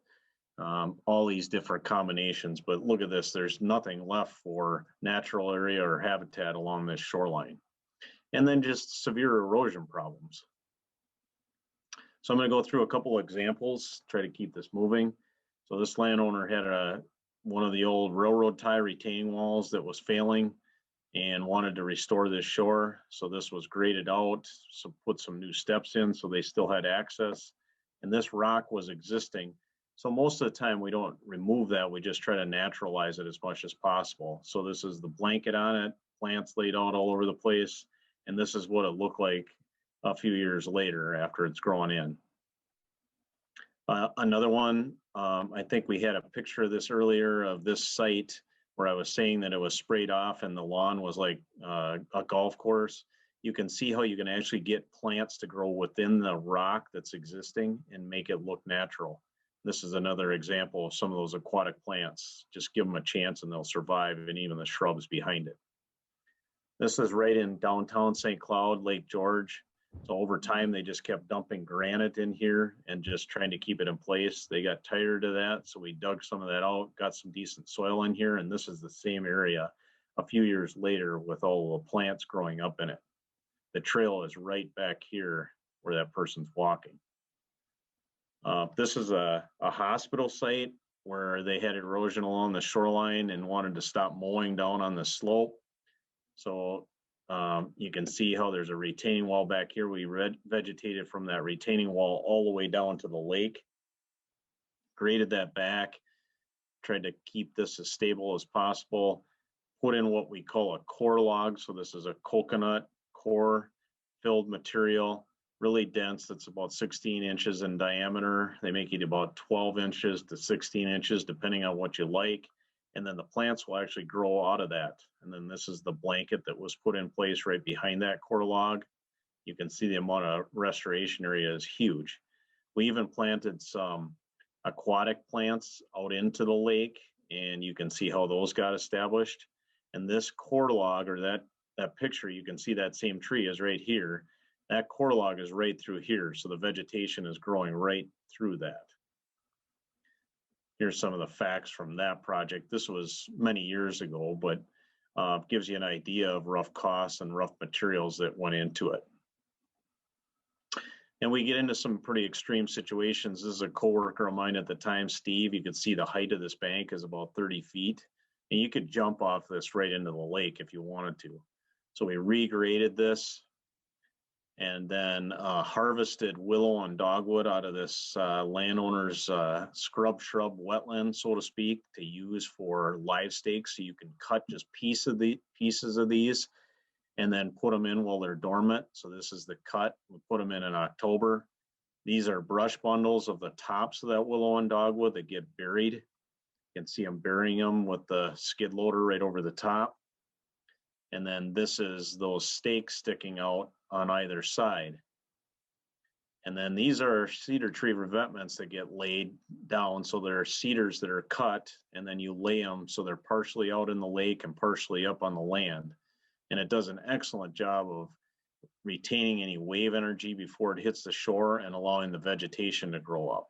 all these different combinations. But look at this, there's nothing left for natural area or habitat along this shoreline. And then just severe erosion problems. So I'm going to go through a couple of examples, try to keep this moving. So this landowner had one of the old railroad tie retaining walls that was failing and wanted to restore this shore. So this was graded out, so put some new steps in so they still had access. And this rock was existing. So most of the time we don't remove that, we just try to naturalize it as much as possible. So this is the blanket on it, plants laid out all over the place. And this is what it looked like a few years later after it's grown in. Another one, I think we had a picture of this earlier of this site where I was saying that it was sprayed off and the lawn was like a golf course. You can see how you can actually get plants to grow within the rock that's existing and make it look natural. This is another example of some of those aquatic plants. Just give them a chance and they'll survive, and even the shrubs behind it. This is right in downtown St. Cloud, Lake George. So over time, they just kept dumping granite in here and just trying to keep it in place. They got tired of that, so we dug some of that out, got some decent soil in here, and this is the same area a few years later with all the plants growing up in it. The trail is right back here where that person's walking. This is a hospital site where they had erosion along the shoreline and wanted to stop mowing down on the slope. So you can see how there's a retaining wall back here. We vegetated from that retaining wall all the way down to the lake, graded that back, tried to keep this as stable as possible, put in what we call a core log. So this is a coconut core filled material, really dense. That's about 16 inches in diameter. They make it about 12 inches to 16 inches, depending on what you like. And then the plants will actually grow out of that. And then this is the blanket that was put in place right behind that core log. You can see the amount of restoration area is huge. We even planted some aquatic plants out into the lake, and you can see how those got established. And this core log, or that picture, you can see that same tree is right here. That core log is right through here. So the vegetation is growing right through that. Here's some of the facts from that project. This was many years ago, but gives you an idea of rough costs and rough materials that went into it. And we get into some pretty extreme situations. This is a coworker of mine at the time, Steve. You could see the height of this bank is about 30 feet. And you could jump off this right into the lake if you wanted to. So we regraded this and then harvested willow and dogwood out of this landowner's scrub shrub wetland, so to speak, to use for live stakes. So you can cut just pieces of these and then put them in while they're dormant. So this is the cut. We put them in October. These are brush bundles of the tops of that willow and dogwood that get buried. You can see I'm burying them with the skid loader right over the top. And then this is those stakes sticking out on either side. And then these are cedar tree revetments that get laid down. So there are cedars that are cut, and then you lay them so they're partially out in the lake and partially up on the land. And it does an excellent job of retaining any wave energy before it hits the shore and allowing the vegetation to grow up.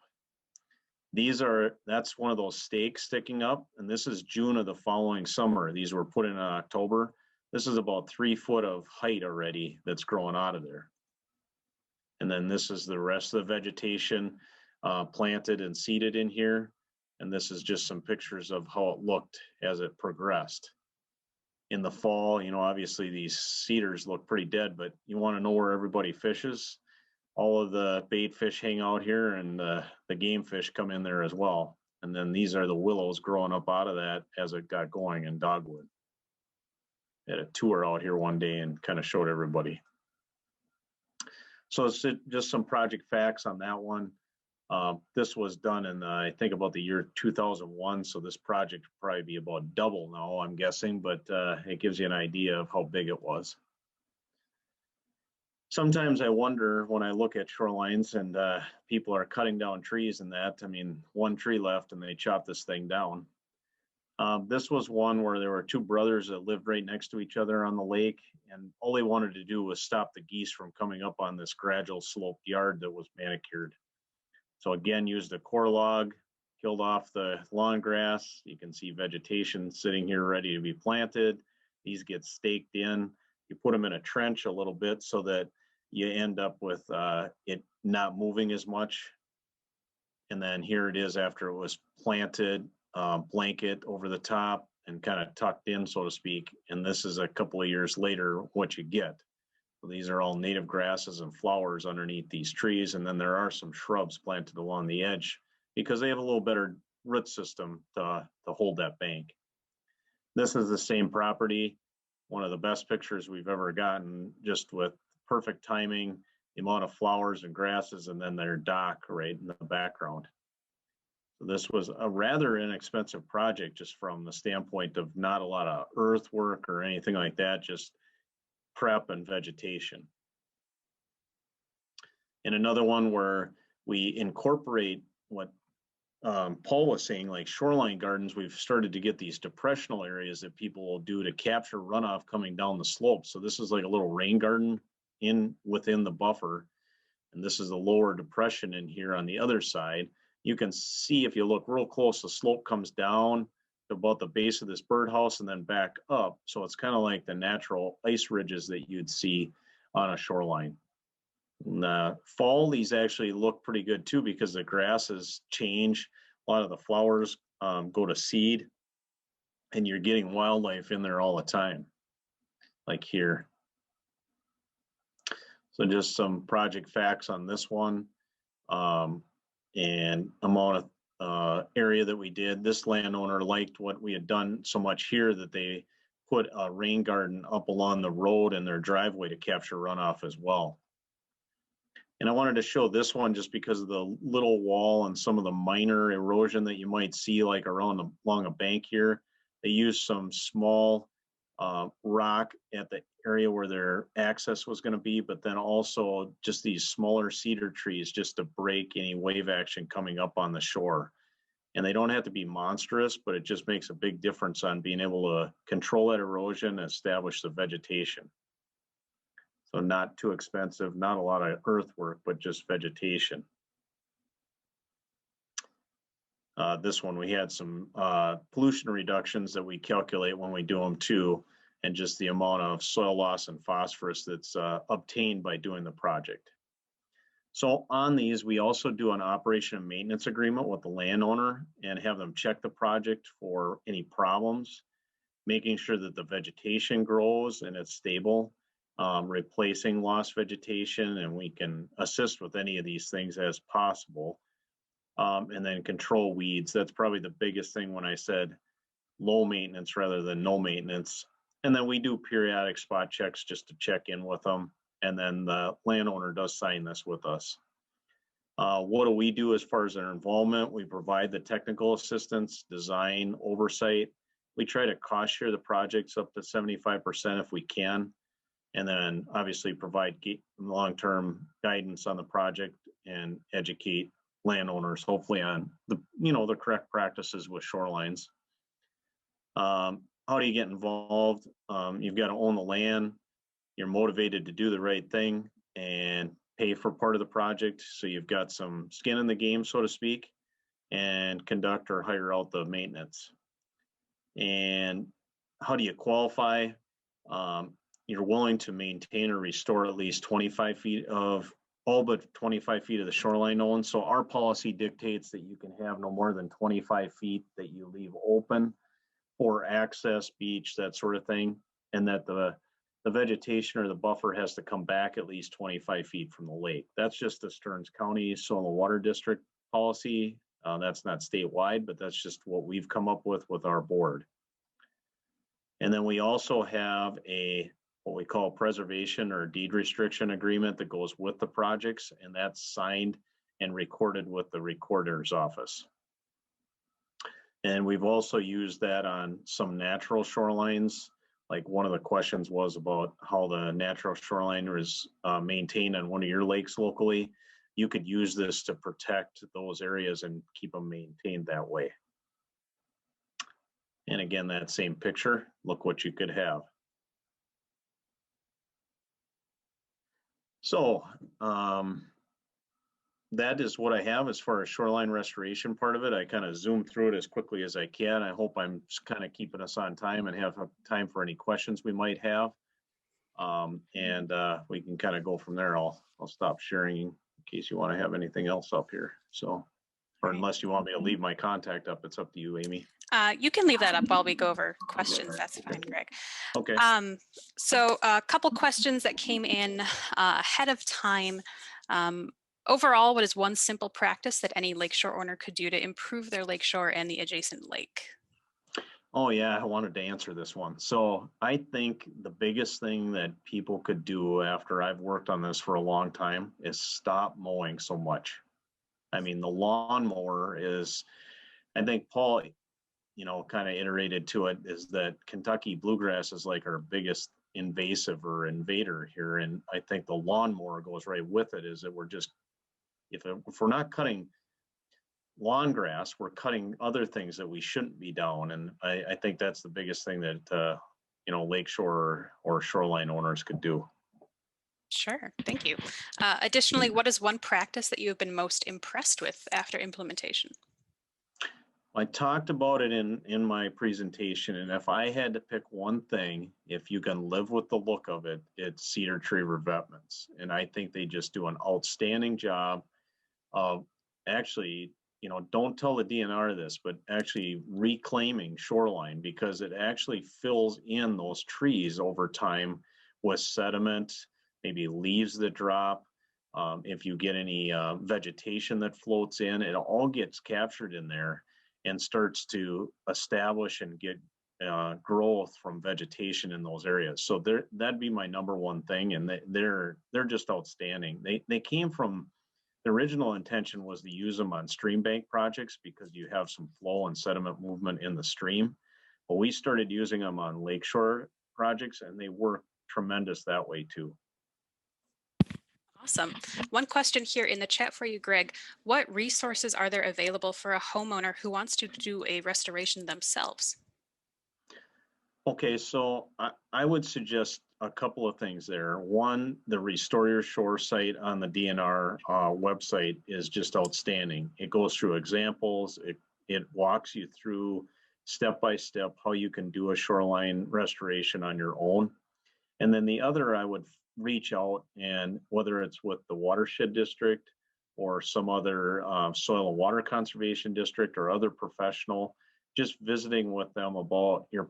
That's one of those stakes sticking up, and this is June of the following summer. These were put in October. This is about 3 foot of height already that's growing out of there. And then this is the rest of the vegetation planted and seeded in here. And this is just some pictures of how it looked as it progressed. In the fall, obviously these cedars look pretty dead, but you want to know where everybody fishes. All of the bait fish hang out here, and the game fish come in there as well. And then these are the willows growing up out of that as it got going in dogwood. Had a tour out here one day and kind of showed everybody. So it's just some project facts on that one. This was done in, I think, about the year 2001. So this project will probably be about double now, I'm guessing, but it gives you an idea of how big it was. Sometimes I wonder when I look at shorelines and people are cutting down trees and that, one tree left and they chop this thing down. This was one where there were two brothers that lived right next to each other on the lake, and all they wanted to do was stop the geese from coming up on this gradual sloped yard that was manicured. So again, used a core log, killed off the lawn grass. You can see vegetation sitting here ready to be planted. These get staked in. You put them in a trench a little bit so that you end up with it not moving as much. And then here it is after it was planted. Blanket over the top and kind of tucked in, so to speak. And this is a couple of years later what you get. So these are all native grasses and flowers underneath these trees. And then there are some shrubs planted along the edge because they have a little better root system to hold that bank. This is the same property. One of the best pictures we've ever gotten, just with perfect timing, the amount of flowers and grasses, and then their dock right in the background. This was a rather inexpensive project just from the standpoint of not a lot of earthwork or anything like that, just prep and vegetation. And another one where we incorporate what Paul was saying, like shoreline gardens, we've started to get these depressional areas that people will do to capture runoff coming down the slope. So this is like a little rain garden within the buffer. And this is the lower depression in here on the other side. You can see if you look real close, the slope comes down to about the base of this birdhouse and then back up. So it's kind of like the natural ice ridges that you'd see on a shoreline. In the fall, these actually look pretty good too because the grasses change. A lot of the flowers go to seed and you're getting wildlife in there all the time, like here. So just some project facts on this one and amount of area that we did. This landowner liked what we had done so much here that they put a rain garden up along the road in their driveway to capture runoff as well. And I wanted to show this one just because of the little wall and some of the minor erosion that you might see like along a bank here. They used some small rock at the area where their access was going to be, but then also just these smaller cedar trees just to break any wave action coming up on the shore. And they don't have to be monstrous, but it just makes a big difference on being able to control that erosion and establish the vegetation. So not too expensive, not a lot of earthwork, but just vegetation. This one, we had some pollution reductions that we calculate when we do them too, and just the amount of soil loss and phosphorus that's obtained by doing the project. So on these, we also do an operation and maintenance agreement with the landowner and have them check the project for any problems, making sure that the vegetation grows and it's stable. Replacing lost vegetation, and we can assist with any of these things as possible. And then control weeds. That's probably the biggest thing when I said low maintenance rather than no maintenance. And then we do periodic spot checks just to check in with them. And then the landowner does sign this with us. What do we do as far as our involvement? We provide the technical assistance, design, oversight. We try to cost share the projects up to 75% if we can. And then obviously provide long-term guidance on the project and educate landowners, hopefully on the correct practices with shorelines. How do you get involved? You've got to own the land. You're motivated to do the right thing and pay for part of the project. So you've got some skin in the game, so to speak, and conduct or hire out the maintenance. And how do you qualify? You're willing to maintain or restore at least 25 feet of all but 25 feet of the shoreline owned. So our policy dictates that you can have no more than 25 feet that you leave open for access, beach, that sort of thing. And that the vegetation or the buffer has to come back at least 25 feet from the lake. That's just the Stearns County Soil and Water District policy. That's not statewide, but that's just what we've come up with our board. And then we also have what we call preservation or deed restriction agreement that goes with the projects, and that's signed and recorded with the recorder's office. And we've also used that on some natural shorelines. Like one of the questions was about how the natural shoreline is maintained on one of your lakes locally. You could use this to protect those areas and keep them maintained that way. And again, that same picture, look what you could have. So that is what I have as far as shoreline restoration part of it. I kind of zoomed through it as quickly as I can. I hope I'm kind of keeping us on time and have time for any questions we might have. And we can kind of go from there. I'll stop sharing in case you want to have anything else up here. So, or unless you want me to leave my contact up, it's up to you, Amy. You can leave that up while we go over questions. That's fine, Greg. Okay. So a couple questions that came in ahead of time. Overall, what is one simple practice that any lakeshore owner could do to improve their lakeshore and the adjacent lake? Oh yeah, I wanted to answer this one. So I think the biggest thing that people could do after I've worked on this for a long time is stop mowing so much. I mean, the lawnmower is, I think Paul, kind of iterated to it, is that Kentucky bluegrass is like our biggest invasive or invader here. And I think the lawnmower goes right with it, is that we're just, if we're not cutting lawn grass, we're cutting other things that we shouldn't be down. And I think that's the biggest thing that, you know, lakeshore or shoreline owners could do. Sure, thank you. Additionally, what is one practice that you have been most impressed with after implementation? I talked about it in my presentation, and if I had to pick one thing, if you can live with the look of it, it's cedar tree revetments. And I think they just do an outstanding job of actually, you know, don't tell the DNR this, but actually reclaiming shoreline, because it actually fills in those trees over time with sediment, maybe leaves that drop. If you get any vegetation that floats in, it all gets captured in there and starts to establish and get growth from vegetation in those areas. So that'd be my number one thing, and they're just outstanding. They came from, the original intention was to use them on stream bank projects because you have some flow and sediment movement in the stream. But we started using them on lakeshore projects, and they work tremendous that way too. Awesome. One question here in the chat for you, Greg. What resources are there available for a homeowner who wants to do a restoration themselves? Okay, so I would suggest a couple of things there. One, the Restore Your Shore site on the DNR website is just outstanding. It goes through examples. It walks you through step by step how you can do a shoreline restoration on your own. And then the other, I would reach out, and whether it's with the Watershed District or some other soil and water conservation district or other professional, just visiting with them about your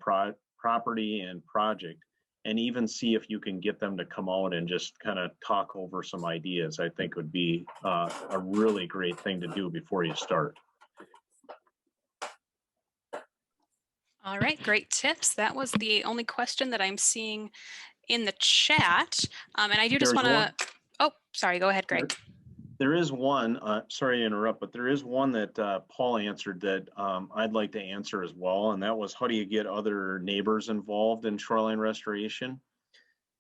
property and project, and even see if you can get them to come out and just kind of talk over some ideas, I think would be a really great thing to do before you start. All right, great tips. That was the only question that I'm seeing in the chat. And I do just want to, oh, sorry, go ahead, Greg. There is one, sorry to interrupt, but there is one that Paul answered that I'd like to answer as well. And that was, how do you get other neighbors involved in shoreline restoration?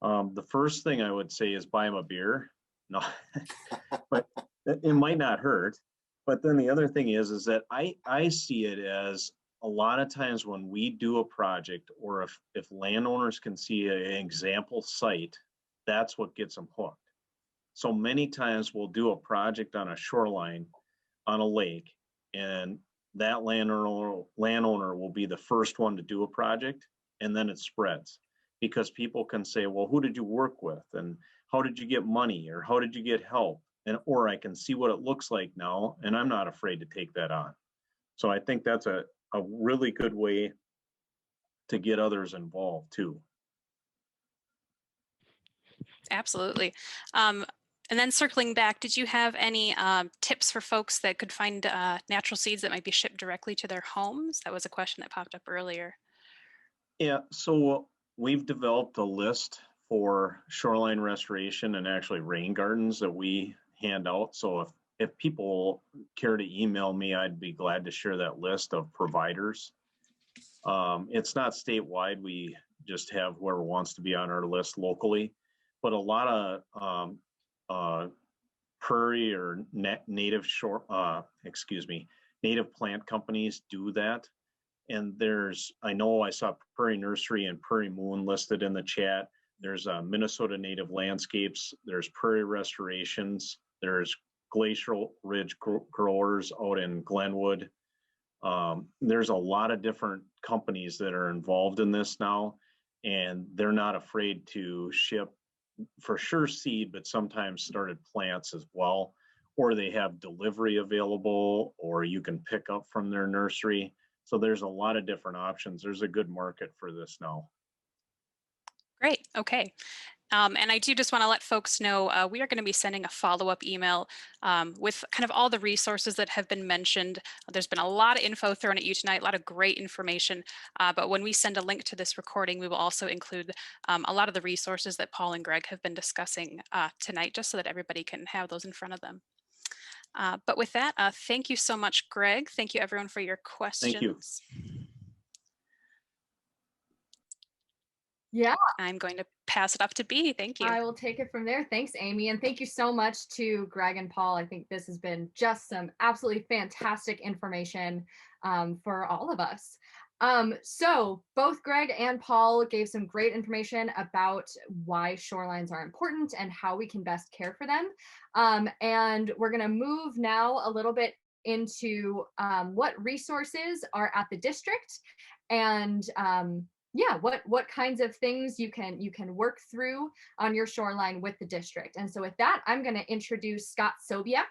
The first thing I would say is buy them a beer. No, but it might not hurt. But then the other thing is that I see it as, a lot of times when we do a project, or if landowners can see an example site, that's what gets them hooked. So many times we'll do a project on a shoreline on a lake, and that landowner will be the first one to do a project, and then it spreads, because people can say, well, who did you work with, and how did you get money, or how did you get help, or I can see what it looks like now, and I'm not afraid to take that on. So I think that's a really good way to get others involved too. Absolutely. And then circling back, did you have any tips for folks that could find natural seeds that might be shipped directly to their homes? That was a question that popped up earlier. Yeah, so we've developed a list for shoreline restoration and actually rain gardens that we hand out. So if people care to email me, I'd be glad to share that list of providers. It's not statewide. We just have whoever wants to be on our list locally, but a lot of prairie or native native plant companies do that. And I know I saw Prairie Nursery and Prairie Moon listed in the chat. There's Minnesota Native Landscapes. There's Prairie Restorations. There's Glacial Ridge Growers out in Glenwood. There's a lot of different companies that are involved in this now, and they're not afraid to ship, for sure, seed, but sometimes started plants as well, or they have delivery available, or you can pick up from their nursery. So there's a lot of different options. There's a good market for this now. Great. Okay. And I do just want to let folks know we are going to be sending a follow-up email with kind of all the resources that have been mentioned. There's been a lot of info thrown at you tonight, a lot of great information. But when we send a link to this recording, we will also include a lot of the resources that Paul and Greg have been discussing tonight, just so that everybody can have those in front of them. But with that, thank you so much, Greg. Thank you, everyone, for your questions. Thank you. Yeah. I'm going to pass it up to B. Thank you. I will take it from there. Thanks, Amy. And thank you so much to Greg and Paul. I think this has been just some absolutely fantastic information for all of us. So both Greg and Paul gave some great information about why shorelines are important and how we can best care for them. And we're going to move now a little bit into what resources are at the district and yeah, what kinds of things you can work through on your shoreline with the district. And so with that, I'm going to introduce Scott Sobiek,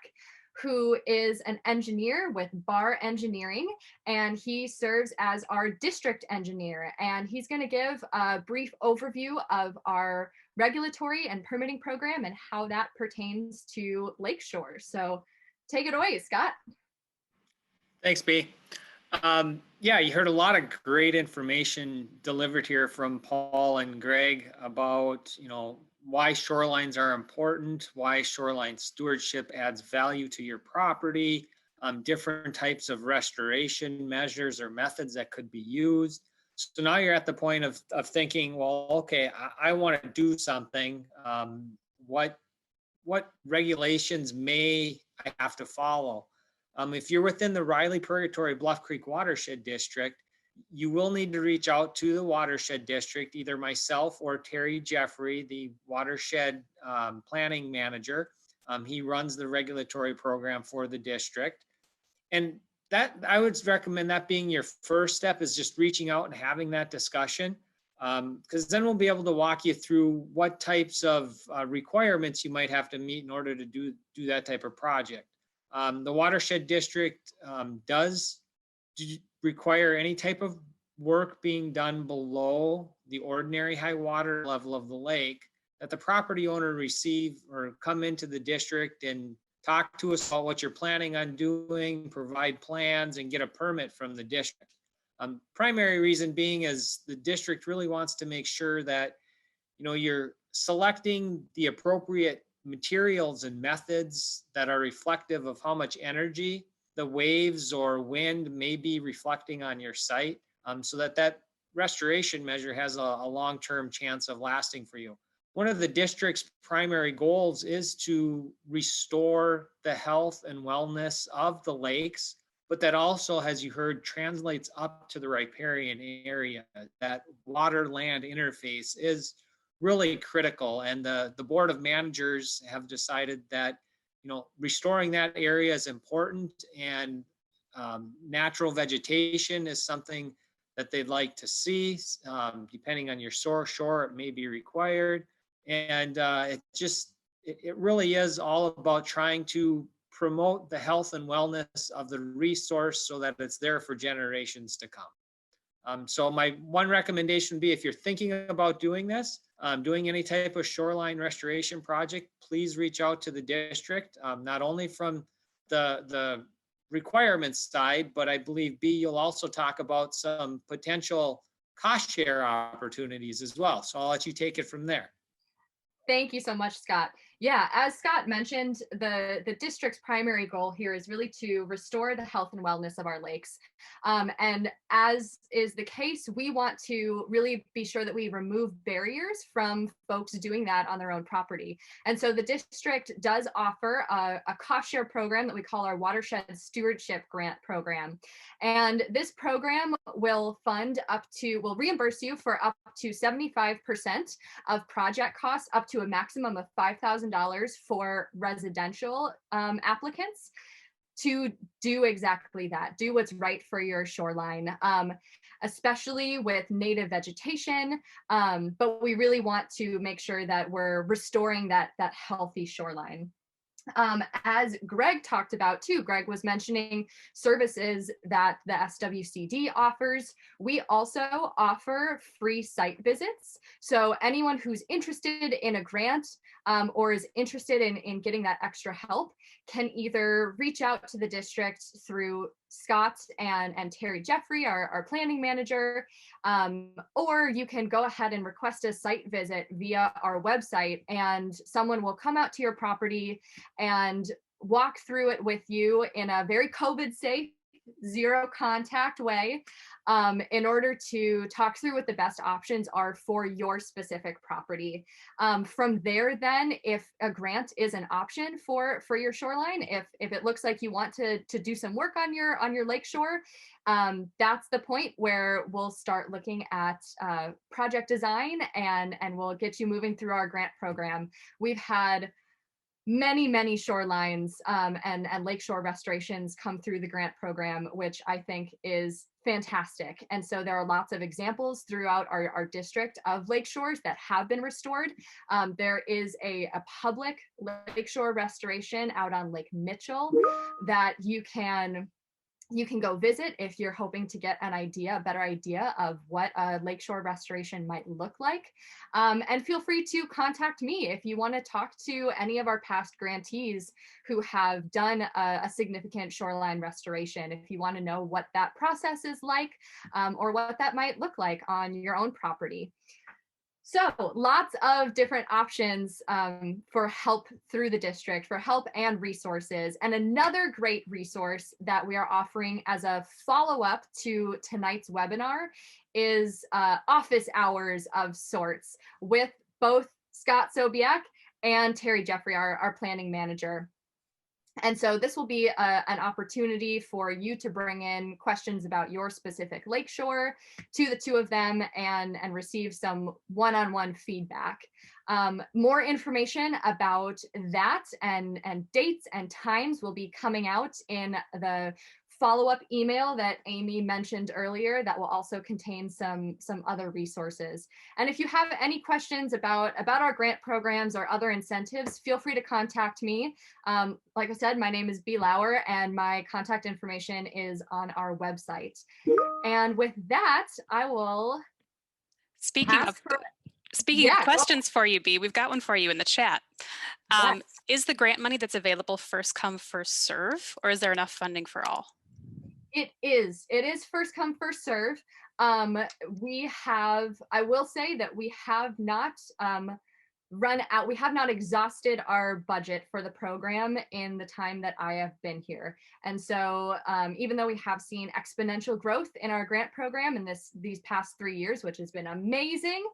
who is an engineer with Bar Engineering, and he serves as our district engineer. And he's going to give a brief overview of our regulatory and permitting program and how that pertains to Lakeshore. So take it away, Scott. Thanks, B. Yeah, you heard a lot of great information delivered here from Paul and Greg about, why shorelines are important, why shoreline stewardship adds value to your property, different types of restoration measures or methods that could be used. So now you're at the point of thinking, well, okay, I want to do something. What regulations may I have to follow? If you're within the Riley, Purgatory, Bluff Creek Watershed District, you will need to reach out to the Watershed District, either myself or Terry Jeffrey, the Watershed Planning Manager. He runs the regulatory program for the district. And that, I would recommend that being your first step, is just reaching out and having that discussion. Because then we'll be able to walk you through what types of requirements you might have to meet in order to do that type of project. The Watershed District does require any type of work being done below the ordinary high water level of the lake, that the property owner receive or come into the district and talk to us about what you're planning on doing, provide plans, and get a permit from the district. Primary reason being is the district really wants to make sure that you're selecting the appropriate materials and methods that are reflective of how much energy the waves or wind may be reflecting on your site, so that restoration measure has a long-term chance of lasting for you. One of the district's primary goals is to restore the health and wellness of the lakes, but that also, as you heard, translates up to the riparian area. That water-land interface is really critical, and the Board of Managers have decided that restoring that area is important, and natural vegetation is something that they'd like to see. Depending on your shore, it may be required, and it really is all about trying to promote the health and wellness of the resource so that it's there for generations to come. So my one recommendation would be, if you're thinking about doing this, doing any type of shoreline restoration project, please reach out to the district, not only from the requirements side, but I believe, B, you'll also talk about some potential cost share opportunities as well. So I'll let you take it from there. Thank you so much, Scott. Yeah, as Scott mentioned, the district's primary goal here is really to restore the health and wellness of our lakes. And as is the case, we want to really be sure that we remove barriers from folks doing that on their own property. And so the district does offer a cost share program that we call our Watershed Stewardship Grant Program. And this program will reimburse you for up to 75% of project costs, up to a maximum of $5,000 for residential applicants, to do exactly that, do what's right for your shoreline, especially with native vegetation. But we really want to make sure that we're restoring that healthy shoreline. As Greg talked about too, Greg was mentioning services that the SWCD offers. We also offer free site visits. So anyone who's interested in a grant or is interested in getting that extra help can either reach out to the district through Scott and Terry Jeffrey, our planning manager, or you can go ahead and request a site visit via our website, and someone will come out to your property and walk through it with you in a very COVID safe zero contact way in order to talk through what the best options are for your specific property. From there, then, if a grant is an option for your shoreline, if it looks like you want to do some work on your lakeshore, that's the point where we'll start looking at project design and we'll get you moving through our grant program. We've had many shorelines and lakeshore restorations come through the grant program, which I think is fantastic. And so there are lots of examples throughout our district of lakeshores that have been restored. There is a public lakeshore restoration out on Lake Mitchell that you can go visit if you're hoping to get a better idea of what a lakeshore restoration might look like. And feel free to contact me if you want to talk to any of our past grantees who have done a significant shoreline restoration. If you want to know what that process is like, or what that might look like on your own property. So lots of different options for help through the district, for help and resources. And another great resource that we are offering as a follow-up to tonight's webinar is office hours of sorts with both Scott Sobiek and Terry Jeffrey, our planning manager. And so this will be an opportunity for you to bring in questions about your specific lakeshore to the two of them and receive some one-on-one feedback. More information about that and dates and times will be coming out in the follow-up email that Amy mentioned earlier that will also contain some other resources. And if you have any questions about our grant programs or other incentives, feel free to contact me. Like I said, my name is B. Lauer and my contact information is on our website. And with that, I will Speaking of questions for you, B, we've got one for you in the chat. Yes. Is the grant money that's available first come, first serve, or is there enough funding for all? It is first come, first serve. I will say that we have not we have not exhausted our budget for the program in the time that I have been here. And so even though we have seen exponential growth in our grant program in these past 3 years, which has been amazing,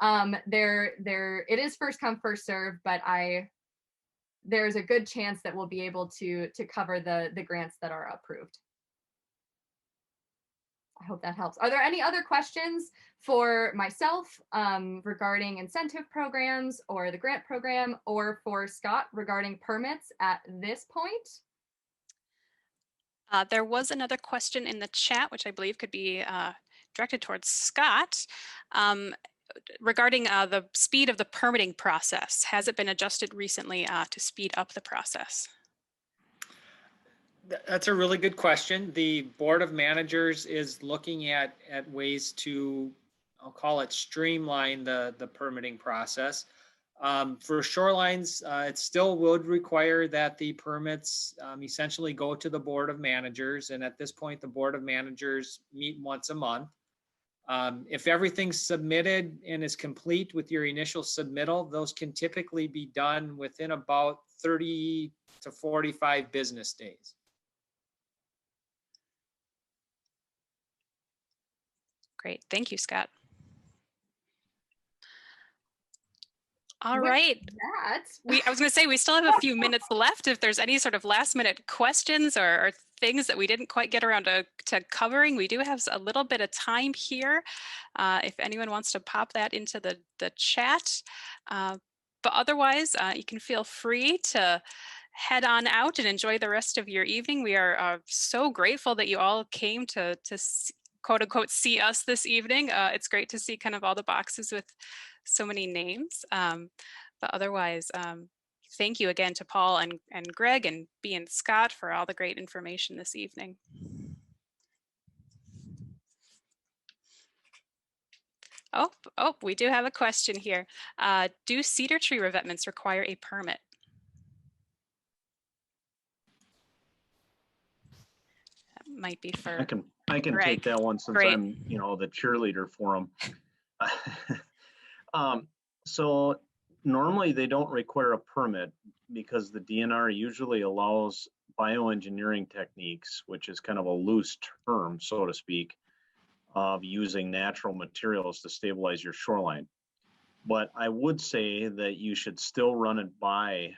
it is first come, first serve, but there's a good chance that we'll be able to cover the grants that are approved. I hope that helps. Are there any other questions for myself regarding incentive programs or the grant program, or for Scott regarding permits at this point? There was another question in the chat, which I believe could be directed towards Scott, regarding the speed of the permitting process. Has it been adjusted recently to speed up the process? That's a really good question. The Board of Managers is looking at ways to, I'll call it, streamline the permitting process. For shorelines, it still would require that the permits essentially go to the Board of Managers. And at this point, the Board of Managers meet once a month. If everything's submitted and is complete with your initial submittal, those can typically be done within about 30 to 45 business days. Great, thank you, Scott. All right. I was going to say, we still have a few minutes left. If there's any sort of last minute questions or things that we didn't quite get around to covering, we do have a little bit of time here. If anyone wants to pop that into the chat. But otherwise, you can feel free to head on out and enjoy the rest of your evening. We are so grateful that you all came to quote unquote see us this evening. It's great to see kind of all the boxes with so many names. But otherwise, thank you again to Paul and Greg and B and Scott for all the great information this evening. Oh, we do have a question here. Do cedar tree revetments require a permit? That might be for I can Greg. take that one since Great. I'm, the cheerleader for them. So Normally, they don't require a permit because the DNR usually allows bioengineering techniques, which is kind of a loose term, so to speak, of using natural materials to stabilize your shoreline. But I would say that you should still run it by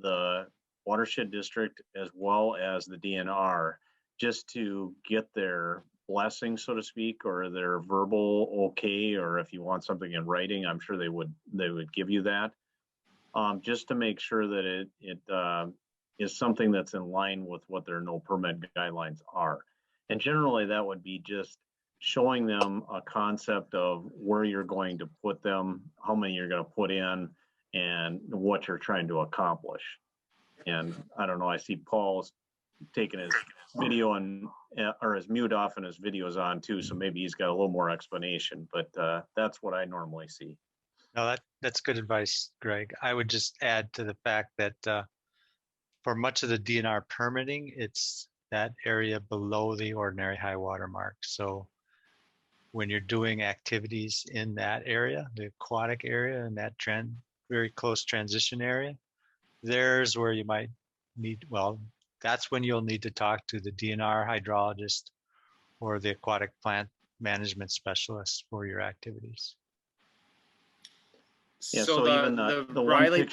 the Watershed District as well as the DNR, just to get their blessing, so to speak, or their verbal okay, or if you want something in writing, I'm sure they would give you that, just to make sure that it is something that's in line with what their no permit guidelines are. And generally, that would be just showing them a concept of where you're going to put them, how many you're going to put in, and what you're trying to accomplish. And I don't know, I see Paul's taking his video and or his mute off and his video's on too, so maybe he's got a little more explanation, but that's what I normally see. No, that's good advice, Greg. I would just add to the fact that for much of the DNR permitting, it's that area below the ordinary high water mark. So when you're doing activities in that area, the aquatic area and that very close transition area, there's where you might need, well, that's when you'll need to talk to the DNR hydrologist or the aquatic plant management specialist for your activities. Yeah, So even the Riley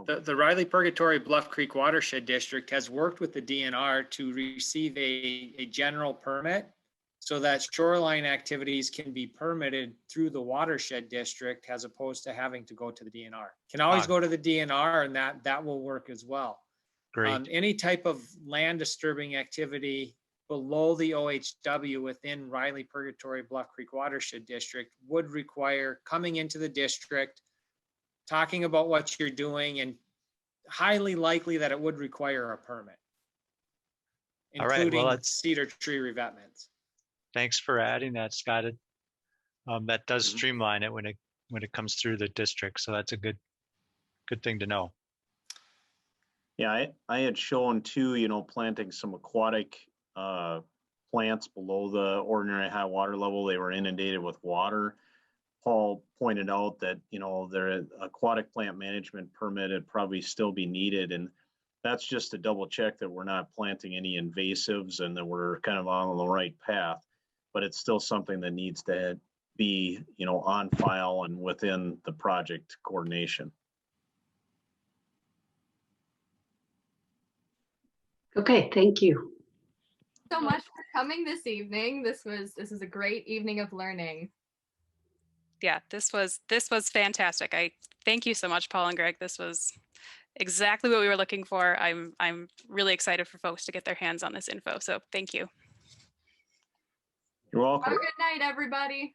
the Riley Purgatory Bluff Creek Watershed District has worked with the DNR to receive a general permit so that shoreline activities can be permitted through the Watershed District as opposed to having to go to the DNR. Can always go to the DNR, and that will work as well. Great. Any type of land disturbing activity below the OHW within Riley Purgatory Bluff Creek Watershed District would require coming into the district, talking about what you're doing, and highly likely that it would require a permit, including cedar tree revetments. Thanks for adding that, Scott. That does streamline it when it comes through the district. So that's a good thing to know. Yeah, I had shown too, planting some aquatic plants below the ordinary high water level. They were inundated with water. Paul pointed out that, their aquatic plant management permit would probably still be needed. And that's just to double check that we're not planting any invasives and that we're kind of on the right path. But it's still something that needs to be, on file and within the project coordination. Okay, thank you so much for coming this evening. This is a great evening of learning. Yeah, this was fantastic. I thank you so much, Paul and Greg. This was exactly what we were looking for. I'm really excited for folks to get their hands on this info. So thank you. You're welcome. Have a good night, everybody.